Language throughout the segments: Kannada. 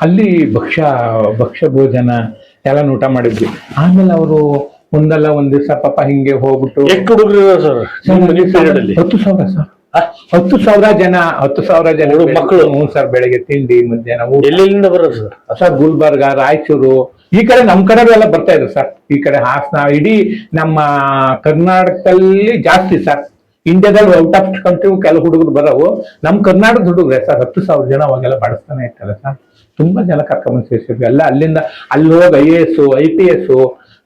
ಅಲ್ಲಿ ಭಕ್ಷ್ಯ ಭೋಜನ ಎಲ್ಲ ಊಟ ಮಾಡಿದ್ವಿ. ಆಮೇಲೆ ಅವರು ಒಂದಲ್ಲ ಒಂದ್ ದಿವಸ ಪಾಪ ಹಿಂಗೆ ಹೋಗ್ಬಿಟ್ಟು ಎಷ್ಟು ಹುಡುಗರು ಸರ್ 10,000 ಸರ್, 10,000 ಜನ, 10,000 ಜನ ಮಕ್ಕಳು. ಹ್ಞೂ ಸರ್. ಬೆಳಗ್ಗೆ ತಿಂಡಿ, ಮಧ್ಯಾಹ್ನ ಊಟ. ಎಲ್ಲಿಂದ ಬರೋದು ಸರ್? ಗುಲ್ಬರ್ಗ, ರಾಯಚೂರು, ಈ ಕಡೆ ನಮ್ ಕಡೆ ಎಲ್ಲ ಬರ್ತಾ ಇದ್ರು ಸರ್. ಈ ಕಡೆ ಹಾಸನ, ಇಡೀ ನಮ್ಮ ಕರ್ನಾಟಕದಲ್ಲಿ ಜಾಸ್ತಿ ಸರ್. ಇಂಡಿಯಾದಲ್ಲಿ ಔಟ್ ಆಫ್ ಕಂಟ್ರಿ ಕೆಲವು ಹುಡುಗರು ಬರೋವು, ನಮ್ ಕರ್ನಾಟಕದ ಹುಡುಗ್ರೆ ಸರ್. 10,000 ಜನ ಅವಾಗೆಲ್ಲ ಬಡಿಸ್ತಾನೆ ಇರ್ತಾರೆ ಸರ್. ತುಂಬಾ ಜನ ಕರ್ಕೊಂಡ್ಬಂದು ಸೇರಿಸಿದ್ವಿ. ಎಲ್ಲ ಅಲ್ಲಿಂದ ಅಲ್ಲಿ ಹೋಗಿ IAS, IPS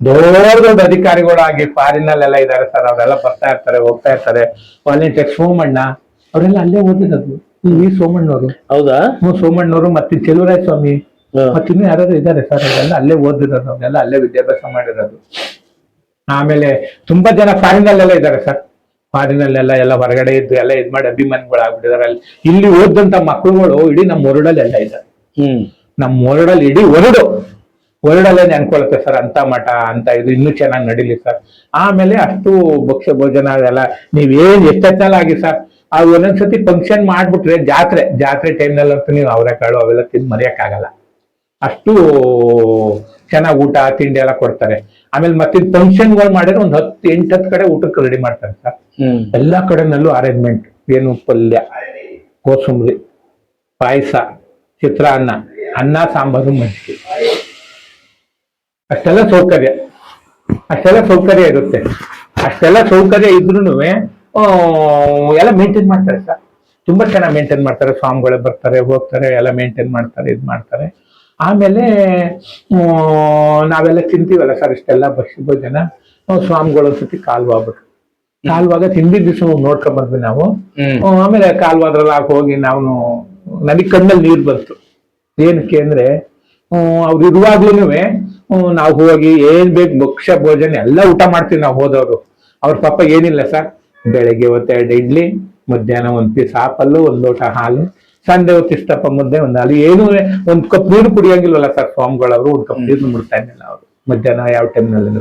ದೊಡ್ಡ ಅಧಿಕಾರಿಗಳಾಗಿ ಫಾರಿನಲ್ಲೆಲ್ಲ ಇದ್ದಾರೆ ಸರ್. ಅವರೆಲ್ಲ ಬರ್ತಾ ಇರ್ತಾರೆ, ಹೋಗ್ತಾ ಇರ್ತಾರೆ. ವಾಲಂಟಿಯರ್ ಸೋಮಣ್ಣ ಅವರೆಲ್ಲ ಅಲ್ಲೇ ಓದಿರೋದು. ಈ ಸೋಮಣ್ಣವರು. ಹೌದಾ? ಸೋಮಣ್ಣವರು, ಮತ್ತೆ ಚೆಲುವರಾಯ ಸ್ವಾಮಿ, ಮತ್ತೆ ಇನ್ನೂ ಯಾರಾದ್ರು ಇದ್ದಾರೆ ಸರ್. ಅವರೆಲ್ಲ ಅಲ್ಲೇ ಓದಿರೋದು, ಅವರೆಲ್ಲ ಅಲ್ಲೇ ವಿದ್ಯಾಭ್ಯಾಸ ಮಾಡಿರೋದು. ಆಮೇಲೆ ತುಂಬಾ ಜನ ಫಾರಿನಲ್ಲೆಲ್ಲ ಇದ್ದಾರೆ ಸರ್. ಫಾರಿನಲ್ಲೆಲ್ಲ ಎಲ್ಲ ಹೊರಗಡೆ ಇದ್ದು ಎಲ್ಲ ಇದ್ ಮಾಡಿ ಅಭಿಮಾನಿಗಳು ಆಗ್ಬಿಟ್ಟಿದ್ದಾರೆ. ಅಲ್ಲಿ ಇಲ್ಲಿ ಓದಂತ ಮಕ್ಕಳುಗಳು ಇಡೀ ನಮ್ಮ ಹೊರಡಲ್ಲಿ ಎಲ್ಲ ಇದ್ದಾರೆ. ನಮ್ಮ ಹೊರಡಲ್ಲಿ ಇಡೀ ಹೊರಡಲ್ಲೇ ನೆನ್ಕೊಳುತ್ತೆ ಸರ್. ಅಂತ ಮಠ ಅಂತ ಇದು ಇನ್ನೂ ಚೆನ್ನಾಗಿ ನಡೀಲಿ ಸರ್. ಆಮೇಲೆ ಅಷ್ಟು ಭಕ್ಷ್ಯ ಭೋಜನ ಅದೆಲ್ಲ ನೀವೇನ್ ಎಷ್ಟೆತ್ತಲ್ಲ ಆಗಿ ಸರ್. ಅದು ಒಂದೊಂದ್ಸತಿ ಫಂಕ್ಷನ್ ಮಾಡ್ಬಿಟ್ರೆ ಜಾತ್ರೆ ಟೈಮ್ನಲ್ಲಿ ಅಂತೂ ನೀವು ಅವರೆಕಾಳು ಅವೆಲ್ಲ ತಿಂದು ಮರೆಯಕ್ಕಾಗಲ್ಲ. ಅಷ್ಟು ಚೆನ್ನಾಗಿ ಊಟ ತಿಂಡಿ ಎಲ್ಲ ಕೊಡ್ತಾರೆ. ಆಮೇಲೆ ಮತ್ತೆ ಫಂಕ್ಷನ್ಗಳು ಮಾಡಿದ್ರೆ ಒಂದು 10-8 ಕಡೆ ಊಟಕ್ಕೆ ರೆಡಿ ಮಾಡ್ತಾರೆ ಸರ್. ಎಲ್ಲಾ ಕಡೆನಲ್ಲೂ ಅರೇಂಜ್ಮೆಂಟ್. ಏನು ಪಲ್ಯ, ಕೋಸಂಬರಿ, ಪಾಯಸ, ಚಿತ್ರಾನ್ನ, ಅನ್ನ, ಸಾಂಬಾರು, ಮಜ್ಜಿಗೆ, ಅಷ್ಟೆಲ್ಲ ಸೌಕರ್ಯ ಇರುತ್ತೆ. ಅಷ್ಟೆಲ್ಲ ಸೌಕರ್ಯ ಇದ್ರೂ ಎಲ್ಲ ಮೇಂಟೈನ್ ಮಾಡ್ತಾರೆ ಸರ್. ತುಂಬಾ ಚೆನ್ನಾಗಿ ಮೇಂಟೈನ್ ಮಾಡ್ತಾರೆ. ಸ್ವಾಮಿಗಳೇ ಬರ್ತಾರೆ, ಹೋಗ್ತಾರೆ, ಎಲ್ಲ ಮೇಂಟೈನ್ ಮಾಡ್ತಾರೆ, ಇದು ಮಾಡ್ತಾರೆ. ಆಮೇಲೆ ನಾವೆಲ್ಲ ತಿಂತೀವಲ್ಲ ಸರ್ ಇಷ್ಟೆಲ್ಲ ಭಕ್ಷ್ಯ ಭೋಜನ. ಸ್ವಾಮಿಗಳು ಒಂದ್ಸತಿ ಕಾಲ್ವಾಗ ತಿಂದಿದ್ದ ದಿವಸ ನೋಡ್ಕೊಂಡ್ ಬಂದ್ವಿ ನಾವು. ಆಮೇಲೆ ಕಾಲ್ವಾದ್ರಲ್ಲ ಹೋಗಿ ನನಗೆ ಕಣ್ಣಲ್ಲಿ ನೀರು ಬಂತು. ಏನಕ್ಕೆ ಅಂದ್ರೆ ಅವ್ರು ಇರುವಾಗ್ಲೂ ನಾವು ಹೋಗಿ ಏನ್ ಬೇಕು ಭಕ್ಷ್ಯ ಭೋಜನ ಎಲ್ಲ ಊಟ ಮಾಡ್ತೀವಿ ನಾವು ಹೋದವರು. ಅವ್ರ ಪಾಪ ಏನಿಲ್ಲ ಸರ್. ಬೆಳಗ್ಗೆ 2 ಇಡ್ಲಿ, ಮಧ್ಯಾಹ್ನ 1 ಪೀಸ್ ಆಪಲ್ಲು, 1 ಲೋಟ ಹಾಲು, ಸಂಡೆ ಹೊತ್ತು ಇಷ್ಟಪ್ಪ ಮುದ್ದೆ, 1 ಹಾಲು. ಏನು 1 ಕಪ್ ನೀರು ಕುಡಿಯಂಗಿಲ್ವಲ್ಲ ಸರ್ ಸ್ವಾಮಿಗಳವರು. 1 ಕಪ್ ನೀರು ಮುಡ್ತಾ ಇದ್ದಿಲ್ಲ ಅವರು ಮಧ್ಯಾಹ್ನ ಯಾವ ಟೈಮ್ನಲ್ಲಿ.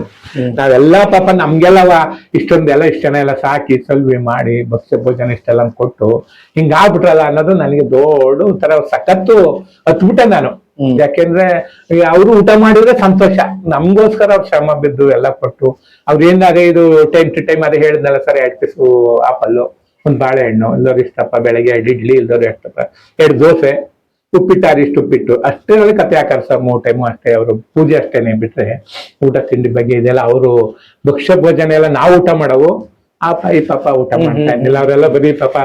ನಾವೆಲ್ಲ ಪಾಪ ನಮ್ಗೆಲ್ಲವ ಇಷ್ಟೊಂದೆಲ್ಲ ಇಷ್ಟ ಜನ ಎಲ್ಲ ಸಾಕಿ ಸಲ್ವಿ ಮಾಡಿ ಭಕ್ಷ್ಯ ಭೋಜನ ಇಷ್ಟೆಲ್ಲ ಕೊಟ್ಟು ಹಿಂಗಾಗ್ಬಿಟ್ರಲ್ಲ ಅನ್ನೋದು ನನಗೆ ದೊಡ್ಡ ಒಂಥರ ಸಖತ್ತು ಹತ್ಬಿಟ್ಟೆ ನಾನು. ಯಾಕೆಂದ್ರೆ ಅವರು ಊಟ ಮಾಡಿದ್ರೆ ಸಂತೋಷ. ನಮ್ಗೋಸ್ಕರ ಅವ್ರು ಶ್ರಮ ಬಿದ್ದು ಎಲ್ಲ ಕೊಟ್ಟು ಅವ್ರೇನ್ ಅದೇ ಇದು ಟೈಮ್ ಟು ಟೈಮ್ ಅದೇ ಹೇಳಿದ್ನಲ್ಲ ಸರ್. 2 ಪೀಸು ಆಪಲ್ಲು, 1 ಬಾಳೆಹಣ್ಣು, ಎಲ್ಲರೂ ಇಷ್ಟಪ್ಪ. ಬೆಳಗ್ಗೆ 2 ಇಡ್ಲಿ, ಎಲ್ಲರೂ ಎಷ್ಟಪ್ಪ, 2 ದೋಸೆ, ಉಪ್ಪಿಟ್ಟು ಅಷ್ಟೇ ಕತೆ ಹಾಕಾರ ಸರ್. 3 ಟೈಮು ಅಷ್ಟೇ. ಅವರು ಪೂಜೆ ಅಷ್ಟೇನೆ ಬಿಟ್ರೆ ಊಟ ತಿಂಡಿ ಬಗ್ಗೆ ಇದೆಲ್ಲ ಅವರು ಭಕ್ಷ್ಯ ಭೋಜನ ಎಲ್ಲ ನಾವು ಊಟ ಮಾಡವು. ಈ ಪಾಪ ಊಟ ಮಾಡ್ತಾ ಇದ್ದಿಲ್ಲ. ಅವರೆಲ್ಲ ಬರೀ ಪಾಪ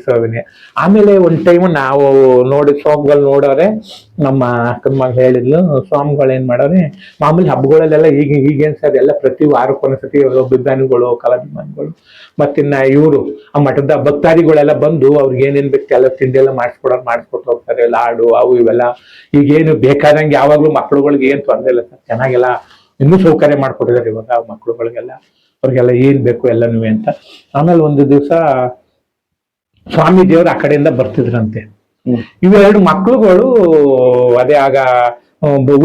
ಸ್ವಾಮಿನೇ. ಆಮೇಲೆ 1 ಟೈಮು ನಾವು ನೋಡಿ ಸ್ವಾಮಿಗಳು ನೋಡೋರೆ. ನಮ್ಮ ಅಕ್ಕನ ಹೇಳಿದ್ಲು, ಸ್ವಾಮಿಗಳು ಏನ್ ಮಾಡೋರೆ ಮಾಮೂಲಿ ಹಬ್ಬಗಳಲ್ಲೆಲ್ಲ ಈಗೇನ್ ಸರ್ ಎಲ್ಲ ಪ್ರತಿ ವಾರಕ್ಕೊಂದ್ಸತಿ ಬಿದ್ದಾನಿಗಳು, ಕಲಾಭಿಮಾನಿಗಳು, ಮತ್ತಿನ್ನ ಇವರು ಆ ಮಠದ ಭಕ್ತಾದಿಗಳೆಲ್ಲ ಬಂದು ಅವ್ರಿಗೆ ಏನೇನ್ ಬೇಕು ಎಲ್ಲ ತಿಂಡಿ ಎಲ್ಲ ಮಾಡಿಸ್ಕೊಟ್ಟು ಹೋಗ್ತಾರೆ. ಲಾಡು ಅವು ಇವೆಲ್ಲ ಈಗೇನು ಬೇಕಾದಂಗೆ ಯಾವಾಗ್ಲೂ ಮಕ್ಳುಗಳಿಗೆ ಏನ್ ತೊಂದರೆ ಇಲ್ಲ ಸರ್. ಚೆನ್ನಾಗೆಲ್ಲ ಇನ್ನೂ ಸೌಕರ್ಯ ಮಾಡ್ಕೊಟ್ಟಿದ್ದಾರೆ ಇವಾಗ ಮಕ್ಳುಗಳಿಗೆಲ್ಲ. ಅವ್ರಿಗೆಲ್ಲ ಏನ್ ಬೇಕು ಎಲ್ಲನೂ ಅಂತ. ಆಮೇಲೆ ಒಂದು ದಿವಸ ಸ್ವಾಮೀಜಿಯವರು ಆ ಕಡೆಯಿಂದ ಬರ್ತಿದ್ರಂತೆ. ಇವೆರಡು ಮಕ್ಳುಗಳು ಅದೇ ಆಗ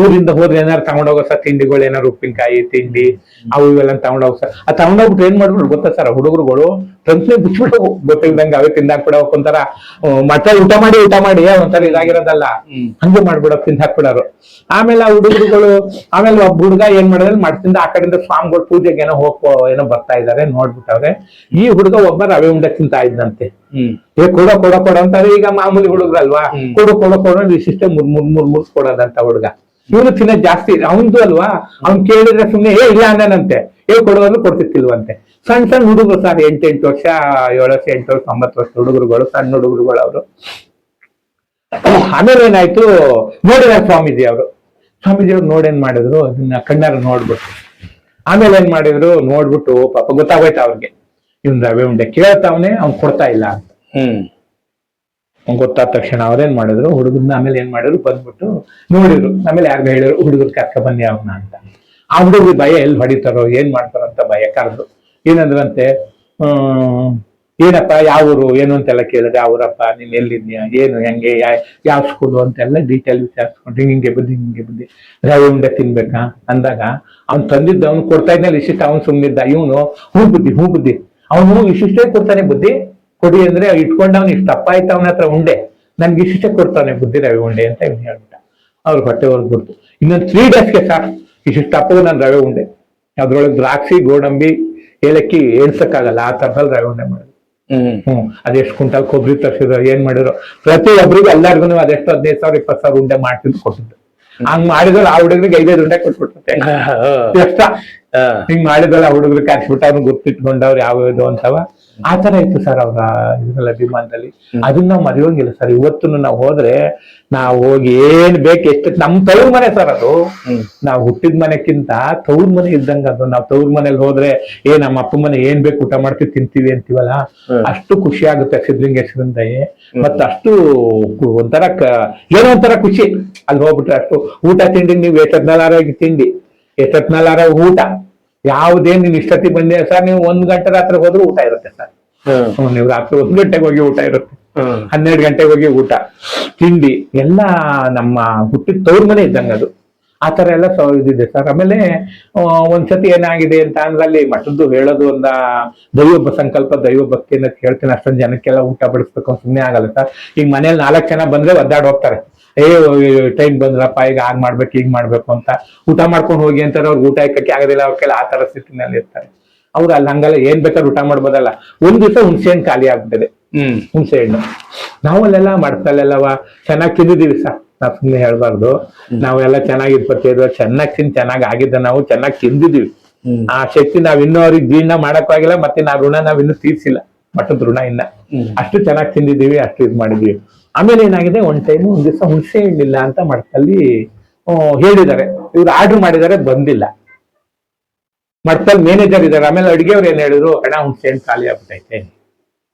ಊರಿಂದ ಹೋದ್ರೆ ಏನಾರು ತಗೊಂಡೋಗೋ ಸರ್ ತಿಂಡಿಗಳು, ಏನಾರು ಉಪ್ಪಿನಕಾಯಿ ತಿಂಡಿ ಅವು ಇವೆಲ್ಲ ತಗೊಂಡೋಗ ಸರ್. ಆ ತಗೊಂಡೋಗ್ಬಿಟ್ಟು ಏನ್ ಮಾಡ್ಬಿಟ್ರು ಗೊತ್ತಾ ಸರ್, ಹುಡುಗರುಗಳು ಟ್ರಂಕ್ಲೆ ಬಿಚ್ಬಿಟ್ಟು ಗೊತ್ತಿಲ್ದಂಗೆ ಅವೇ ತಿಂದಾಕ್ಬಿಡೋಕ್ ಒಂಥರ ಮಠ ಊಟ ಮಾಡಿ ಒಂಥರ ಇದಾಗಿರೋದಲ್ಲ ಹಂಗೆ ಮಾಡ್ಬಿಡೋಕ್ ತಿಂದಾಕ್ಬಿಡೋರು. ಆಮೇಲೆ ಆ ಹುಡುಗರುಗಳು ಆಮೇಲೆ ಒಬ್ಬ ಹುಡುಗ ಏನ್ ಮಾಡಿದ್ರೆ ಮಠದಿಂದ ಆ ಕಡೆಯಿಂದ ಸ್ವಾಮಿಗಳು ಪೂಜೆಗೆ ಏನೋ ಬರ್ತಾ ಇದಾರೆ ನೋಡ್ಬಿಟ್ಟವ್ರೆ. ಈ ಹುಡುಗ ಒಬ್ಬ ರವೆ ಉಂಡೆ ತಿಂತಾ ಇದ್ದಂತೆ. ಕೊಡೋ ಅಂತಾರೆ. ಈಗ ಮಾಮೂಲಿ ಹುಡುಗ್ರಲ್ವಾ, ಕೊಡೋ ವಿಶಿಷ್ಟ ಮುರ್ಸ್ ಕೊಡೋದಂತ ಹುಡುಗ. ಇವ್ರು ತಿನ್ನೋದ್ ಜಾಸ್ತಿ ಅವಂದು ಅಲ್ವಾ. ಅವ್ನ್ ಕೇಳಿದ್ರೆ ಸುಮ್ನೆ ಇಲ್ಲ ಅನ್ನನಂತೆ. ಕೊಡೋದು ಕೊಡ್ತಿರ್ತಿಲ್ವಂತೆ. ಸಣ್ಣ ಹುಡುಗರು ಸರ್, 8 ವರ್ಷ 7 ವರ್ಷ 8 ವರ್ಷ 9 ವರ್ಷ ಹುಡುಗರುಗಳು, ಸಣ್ಣ ಹುಡುಗರುಗಳು ಅವರು. ಆಮೇಲೆ ಏನಾಯ್ತು ನೋಡಿದ ಸ್ವಾಮೀಜಿಯವ್ರು ನೋಡೇನ್ ಮಾಡಿದ್ರು, ಅದನ್ನ ಕಣ್ಣಾರ ನೋಡ್ಬಿಟ್ಟು ಆಮೇಲೆ ಏನ್ ಮಾಡಿದ್ರು ನೋಡ್ಬಿಟ್ಟು ಪಾಪ ಗೊತ್ತಾಗೋಯ್ತು ಅವ್ರಿಗೆ, ಇವ್ನ್ ರವೆ ಉಂಡೆ ಕೇಳ್ತಾವನೆ ಅವ್ನ್ ಕೊಡ್ತಾ ಇಲ್ಲ ಅಂತ. ಗೊತ್ತಾದ ತಕ್ಷಣ ಅವ್ರೇನ್ ಮಾಡಿದ್ರು ಹುಡುಗನ್ನ ಆಮೇಲೆ ಏನ್ ಮಾಡಿದ್ರು ಬಂದ್ಬಿಟ್ಟು ನೋಡಿದ್ರು. ಆಮೇಲೆ ಯಾರಿಗ ಹೇಳಿದ್ರು ಹುಡುಗರು ಕರ್ಕ ಬನ್ನಿ ಅವನ್ನ ಅಂತ. ಆ ಹುಡುಗರು ಭಯ ಎಲ್ಲಿ ಹೊಡಿತಾರೋ ಏನ್ ಮಾಡ್ತಾರೋ ಅಂತ ಭಯ. ಕರೆದು ಏನಂದ್ರಂತೆ, ಏನಪ್ಪ ಯಾವ ಊರು ಏನು ಅಂತೆಲ್ಲ ಕೇಳಿದ್ರೆ, ಅವರಪ್ಪ ನೀನ್ ಎಲ್ಲಿದ್ಯಾ, ಏನು ಹೆಂಗೆ, ಯಾವ ಸ್ಕೂಲು ಅಂತೆಲ್ಲ ಡೀಟೇಲ್ ವಿಚಾರಿಸ್ಕೊಂಡು ಹಿಂಗೆ ಬುದ್ಧಿ ರವೆ ಉಂಡೆ ತಿನ್ಬೇಕಾ ಅಂದಾಗ ಅವ್ನು ತಂದಿದ್ದ ಅವ್ನು ಕೊಡ್ತಾ ಇದ್ನಲ್ಲಿ ಇಷ್ಟಿಷ್ಟ. ಅವ್ನು ಸುಮ್ನಿದ್ದ. ಇವನು ಹೂ ಬುದ್ಧಿ ಅವನು ಇಷ್ಟಿಷ್ಟೇ ಕೊಡ್ತಾನೆ ಬುದ್ಧಿ ಕೊಡಿ ಅಂದ್ರೆ ಇಟ್ಕೊಂಡ ಅವ್ನು ಇಷ್ಟಪ್ಪ ಆಯ್ತು ಅವನ ಹತ್ರ ಉಂಡೆ, ನನ್ಗೆ ಇಷ್ಟೇ ಕೊಡ್ತಾನೆ ಬುದ್ಧಿ ರವೆ ಉಂಡೆ ಅಂತ ಇವ್ನು ಹೇಳ್ಬಿಟ್ಟ. ಅವ್ರ ಹೊಟ್ಟೆ ಹೊರದ್ಬಿಡ್ತು. ಇನ್ನೊಂದು 3 ಡೇಸ್ಗೆ ಸರ್ ಇಷ್ಟಪ್ಪಗೂ ನಾನು ರವೆ ಉಂಡೆ, ಅದ್ರೊಳಗೆ ದ್ರಾಕ್ಷಿ, ಗೋಡಂಬಿ, ಏಲಕ್ಕಿ ಎಣ್ಸಕ್ಕಾಗಲ್ಲ ಆ ತರದಲ್ಲಿ ರವೆ ಉಂಡೆ ಮಾಡಿದ್ರು. ಅದೆಷ್ಟು ಕ್ವಿಂಟಲ್ ಕೊಬ್ಬರಿ ತರಿಸಿದ್ರು, ಏನ್ ಮಾಡಿದ್ರು, ಪ್ರತಿಯೊಬ್ಬರಿಗೂ ಎಲ್ಲರಿಗೂ ಅದೆಷ್ಟು 15,000 20,000 ಉಂಡೆ ಮಾಡ್ತಿದ್ದು ಕೊಟ್ಟಿದ್ದು. ಹಂಗ್ ಮಾಡಿದ್ರೆ ಆ ಹುಡುಗರಿಗೆ 5 ಉಂಡೆ ಕೊಟ್ಬಿಟ್ಟೆ ಎಷ್ಟ. ಹಿಂಗ್ ಮಾಡಿದ್ರಲ್ಲ ಆ ಹುಡುಗರು ಕರ್ಸ್ಬಿಟ್ಟು ಅವ್ನು ಗುರ್ತಿಟ್ಕೊಂಡವ್ರು ಯಾವ್ಯಾವ್ದು ಅಂತವ. ಆ ತರ ಇತ್ತು ಸರ್ ಅವ್ರ ಇದ್ರಲ್ಲಿ ಅಭಿಮಾನದಲ್ಲಿ. ಅದನ್ನ ನಾವು ಮರೆಯೋಂಗಿಲ್ಲ ಸರ್. ಇವತ್ತು ನಾವು ಹೋದ್ರೆ ನಾವು ಹೋಗಿ ಏನ್ ಬೇಕು ಎಷ್ಟು, ನಮ್ ತವ್ರ ಮನೆ ಸರ್ ಅದು. ನಾವು ಹುಟ್ಟಿದ ಮನೆಕ್ಕಿಂತ ತವ್ರ ಮನೆ ಇದ್ದಂಗ ಅದು. ನಾವ್ ತವ್ರ ಮನೇಲಿ ಹೋದ್ರೆ ನಮ್ಮ ಅಪ್ಪ ಮನೆ ಏನ್ ಬೇಕು ಊಟ ಮಾಡ್ತೀವಿ ತಿಂತೀವಿ ಅಂತೀವಲ್ಲ, ಅಷ್ಟು ಖುಷಿ ಆಗುತ್ತೆ ಸಿದ್ಧಲಿಂಗೇಶ್ವರನ ದಯೆ. ಮತ್ತ ಅಷ್ಟು ಒಂಥರ ಏನೋ ಒಂಥರ ಖುಷಿ ಅಲ್ಲಿ ಹೋಗ್ಬಿಟ್ರೆ. ಅಷ್ಟು ಊಟ ತಿಂಡಿ ನೀವು ಎಷ್ಟೊತ್ನಾಲಾಗಿ ತಿಂಡಿ, ಎಷ್ಟೊತ್ನಾಲಾರ ಊಟ, ಯಾವುದೇನ್ ನೀನ್ ಇಷ್ಟೊತ್ತಿಗೆ ಬಂದೆ ಸರ್, ನೀವು 1 ಗಂಟೆ ರಾತ್ರಿ ಹೋದ್ರೂ ಊಟ ಇರುತ್ತೆ ಸರ್. ನೀವು ರಾತ್ರಿ 1 ಗಂಟೆಗೆ ಹೋಗಿ ಊಟ ಇರುತ್ತೆ, 12 ಗಂಟೆಗೆ ಹೋಗಿ ಊಟ ತಿಂಡಿ ಎಲ್ಲ ನಮ್ಮ ಹುಟ್ಟಿದ ತವ್ರ ಮನೆ ಇದ್ದಂಗ ಅದು. ಆ ತರ ಎಲ್ಲ ಇದಿದೆ ಸರ್. ಆಮೇಲೆ ಒಂದ್ಸತಿ ಏನಾಗಿದೆ ಅಂತ ಅಂದ್ರೆ ಅಲ್ಲಿ ಮಠದ್ದು ಹೇಳೋದು ದೈವ ಸಂಕಲ್ಪ, ದೈವ ಭಕ್ತಿ ಅಂತ ಹೇಳ್ತೀನಿ. ಅಷ್ಟೊಂದು ಜನಕ್ಕೆಲ್ಲ ಊಟ ಬಡಿಸ್ಬೇಕು ಸುಮ್ಮನೆ ಆಗಲ್ಲ ಸರ್. ಈಗ ಮನೇಲಿ 4 ಜನ ಬಂದ್ರೆ ಒದ್ದಾಡ್ ಹೋಗ್ತಾರೆ, ಟೈಮ್ ಬಂದ್ರಪ್ಪ ಈಗ ಹಾಗ್ ಮಾಡ್ಬೇಕು ಹೀಗ್ ಮಾಡ್ಬೇಕು ಅಂತ. ಊಟ ಮಾಡ್ಕೊಂಡು ಹೋಗಿ ಅಂತಾರೆ, ಅವ್ರಿಗೆ ಊಟ ಇಕ್ಕಕ್ಕೆ ಆಗೋದಿಲ್ಲ, ಅವ್ರಿಗೆಲ್ಲ ಆ ತರ ಸ್ಥಿತಿನಲ್ಲಿ ಇರ್ತಾರೆ ಅವ್ರು. ಅಲ್ಲಿ ಹಂಗಲ್ಲ, ಏನ್ ಬೇಕಾದ್ರೂ ಊಟ ಮಾಡ್ಬೋದಲ್ಲ. ಒಂದ್ ದಿವಸ ಹುಣಸೆ ಹಣ್ಣು ಖಾಲಿ ಆಗ್ಬಿಟ್ಟಿದೆ, ಹುಣಸೆ ಹಣ್ಣು. ನಾವಲ್ಲೆಲ್ಲ ಮಡ್ತಲ್ಲೆಲ್ಲವ ಚೆನ್ನಾಗಿ ತಿಂದಿದೀವಿ ಸರ್, ನಾವ್ ಸುಮ್ಮನೆ ಹೇಳ್ಬಾರ್ದು. ನಾವೆಲ್ಲ ಚೆನ್ನಾಗಿ 25 ವರ್ಷ ಚೆನ್ನಾಗಿ ತಿಂದು ಚೆನ್ನಾಗಿ ಆಗಿದ್ದ, ನಾವು ಚೆನ್ನಾಗಿ ತಿಂದಿದೀವಿ. ಆ ಶಕ್ತಿ ನಾವ್ ಇನ್ನೂ ಅವ್ರಿಗೆ ಜೀರ್ಣ ಮಾಡಕ್ಕಾಗಿಲ್ಲ, ಮತ್ತೆ ನಾವ್ ಋಣ ನಾವ್ ಇನ್ನೂ ತೀರ್ಸಿಲ್ಲ, ಮಠದ ಋಣ ಇನ್ನ. ಅಷ್ಟು ಚೆನ್ನಾಗಿ ತಿಂದಿದೀವಿ, ಅಷ್ಟು ಇದ್ ಮಾಡಿದೀವಿ. ಆಮೇಲೆ ಏನಾಗಿದೆ, ಒಂದ್ ದಿವಸ ಹುಣಸೆ ಹಣ್ಣಿಲ್ಲ ಅಂತ ಮಠದಲ್ಲಿ ಹೇಳಿದ್ದಾರೆ. ಇವ್ರು ಆರ್ಡರ್ ಮಾಡಿದ್ದಾರೆ, ಬಂದಿಲ್ಲ. ಮಠದಲ್ಲಿ ಮ್ಯಾನೇಜರ್ ಇದಾರೆ. ಆಮೇಲೆ ಅಡಿಗೆ ಅವ್ರು ಏನ್ ಹೇಳಿದ್ರು, ಅಣ್ಣ ಹುಣಸೆ ಹಣ್ಣು ಖಾಲಿ ಆಗ್ಬಿಟ್ಟೈತೆ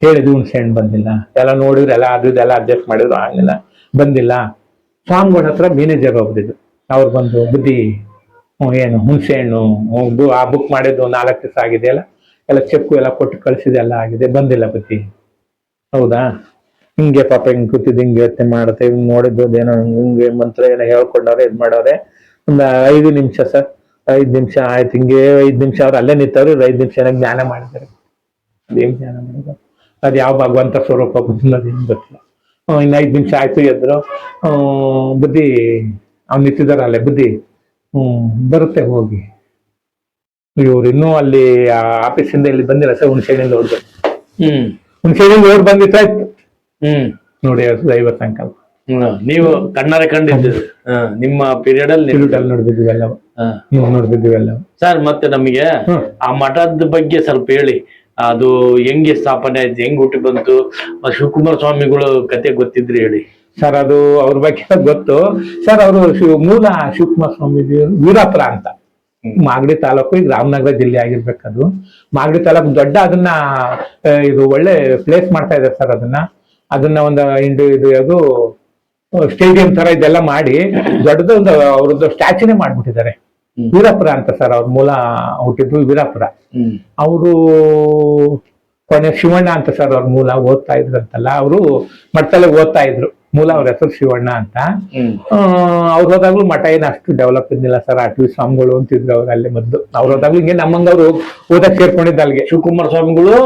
ಹೇಳಿದ್ವಿ, ಹುಣಸೆ ಹಣ್ಣು ಬಂದಿಲ್ಲ. ಎಲ್ಲ ನೋಡಿದ್ರು, ಎಲ್ಲ ಅದೆಲ್ಲ ಅಡ್ಜಸ್ಟ್ ಮಾಡಿದ್ರು, ಆಗಿಲ್ಲ, ಬಂದಿಲ್ಲ. ಸ್ವಾಮಿಗಳ ಹತ್ರ ಮ್ಯಾನೇಜರ್ ಹೋಗ್ಬಿಟ್ಟಿದ್ರು. ಅವ್ರು ಬಂದು ಬುದ್ಧಿ ಏನು ಹುಣಸೆ ಹಣ್ಣು ಬುಕ್ ಮಾಡಿದ್ದು 4 ದಿವಸ ಆಗಿದೆಯಲ್ಲ, ಎಲ್ಲ ಚೆಕ್ಕು ಎಲ್ಲ ಕೊಟ್ಟು ಕಳ್ಸಿದೆ, ಎಲ್ಲ ಆಗಿದೆ, ಬಂದಿಲ್ಲ ಬುದ್ಧಿ. ಹೌದಾ, ಹಿಂಗೆ ಪಾಪ ಹಿಂಗ್ ಕೂತಿದ್ದು ಹಿಂಗೆ ಯೋಚನೆ ಮಾಡುತ್ತೆ, ಹಿಂಗ್ ನೋಡಿದ್ದು ಏನೋ ಹಿಂಗೆ ಮಂತ್ರ ಏನೋ ಹೇಳ್ಕೊಂಡವ್ರೆ, ಇದ್ ಮಾಡವ್ರೆ. ಒಂದು 5 ನಿಮಿಷ ಸರ್, 5 ನಿಮಿಷ ಆಯ್ತು. ಹಿಂಗೆ 5 ನಿಮಿಷ ಅವ್ರು ಅಲ್ಲೇ ನಿಂತವ್ರು, 5 ನಿಮಿಷ ಜ್ಞಾನ ಮಾಡಿದ್ದಾರೆ. ಅದೇನ್ ಜ್ಞಾನ ಮಾಡಿದ್ರು, ಅದ್ ಯಾವ ಭಗವಂತ ಸ್ವರೂಪ ಗೊತ್ತಿಲ್ಲ, ಅದೇನು ಗೊತ್ತಿಲ್ಲ. ಇನ್ನು 5 ನಿಮಿಷ ಆಯ್ತು, ಎದ್ರು. ಬುದ್ಧಿ ಅವ್ನು ನಿಂತಿದಾರ ಅಲ್ಲೇ, ಬುದ್ಧಿ ಬರುತ್ತೆ ಹೋಗಿ. ಇವ್ರು ಇನ್ನೂ ಅಲ್ಲಿ ಆಫೀಸಿಂದ ಇಲ್ಲಿ ಬಂದಿಲ್ಲ ಸರ್, ಹುಣಸೆಹಣ್ಣಿಂದ ಹೊಡ್ದು. ಹುಣಸೆಹಣ್ಣಿಂದ ಹೊಡ್ ಬಂದಿತ್ತಾಯ್ತು. ನೋಡಿ ದೈವ ಸಂಕಲ್ಪ. ನೀವು ಕಣ್ಣಾರೆ ಕಂಡಿದ್ದೀರಿ ನಿಮ್ಮ ಪೀರಿಯಡ್ ಅಲ್ಲಿ ನೋಡ್ಬಿದ್ವಿ ಎಲ್ಲ, ನೋಡ್ಬಿದ್ವಿ ಎಲ್ಲ ಸರ್. ಮತ್ತೆ ನಮಗೆ ಆ ಮಠದ ಬಗ್ಗೆ ಸ್ವಲ್ಪ ಹೇಳಿ. ಅದು ಹೆಂಗೆ ಸ್ಥಾಪನೆ ಆಯ್ತು, ಹೆಂಗ್ ಹುಟ್ಟಿ ಬಂತು? ಶಿವಕುಮಾರ ಸ್ವಾಮಿಗಳು ಕತೆ ಗೊತ್ತಿದ್ರಿ ಹೇಳಿ ಸರ್. ಅದು ಅವ್ರ ಬಗ್ಗೆ ಗೊತ್ತು ಸರ್. ಅವರು ಮೂಲ ಶಿವಕುಮಾರ ಸ್ವಾಮೀಜಿ ವೀರಾಪುರ ಅಂತ, ಮಾಗಡಿ ತಾಲೂಕು, ಈಗ ರಾಮನಗರ ಜಿಲ್ಲೆ ಆಗಿರ್ಬೇಕದು. ಮಾಗಡಿ ತಾಲೂಕು ದೊಡ್ಡ, ಅದನ್ನ ಇದು ಒಳ್ಳೆ ಪ್ಲೇಸ್ ಮಾಡ್ತಾ ಇದ್ದಾರೆ ಸರ್. ಅದನ್ನ ಒಂದು ಇದು ಸ್ಟೇಡಿಯಂ ತರ ಇದೆಲ್ಲ ಮಾಡಿ ದೊಡ್ಡದೊಂದು ಅವ್ರದ್ದು ಸ್ಟ್ಯಾಚ್ಯೂನೇ ಮಾಡ್ಬಿಟ್ಟಿದ್ದಾರೆ. ವೀರಾಪುರ ಅಂತ ಸರ್, ಅವ್ರ ಮೂಲ ಹುಟ್ಟಿದ್ದು ವೀರಾಪುರ. ಅವರು ಕೊನೆ ಶಿವಣ್ಣ ಅಂತ ಸರ್, ಅವ್ರ ಮೂಲ ಓದ್ತಾ ಇದ್ರಂತಲ್ಲ, ಅವರು ಮಠದಲ್ಲಿ ಓದ್ತಾ ಇದ್ರು. ಮೂಲ ಅವ್ರ ಹೆಸರು ಶಿವಣ್ಣ ಅಂತ. ಅವ್ರು ಹೋದಾಗ್ಲೂ ಮಠ ಏನು ಅಷ್ಟು ಡೆವಲಪ್ ಇದ್ದಿಲ್ಲ ಸರ್. ಅಟ್ವಿ ಸ್ವಾಮಿಗಳು ಅಂತಿದ್ರು ಅವ್ರು ಅಲ್ಲೇ ಮೊದ್ಲು. ಅವ್ರು ಹೋದಾಗ್ಲೂ ಹಿಂಗೆ ನಮ್ಮಂಗ ಅವ್ರು ಓದಕ್ ಸೇರ್ಕೊಂಡಿದ್ದ ಅಲ್ಲಿಗೆ. ಶಿವಕುಮಾರ ಸ್ವಾಮಿಗಳು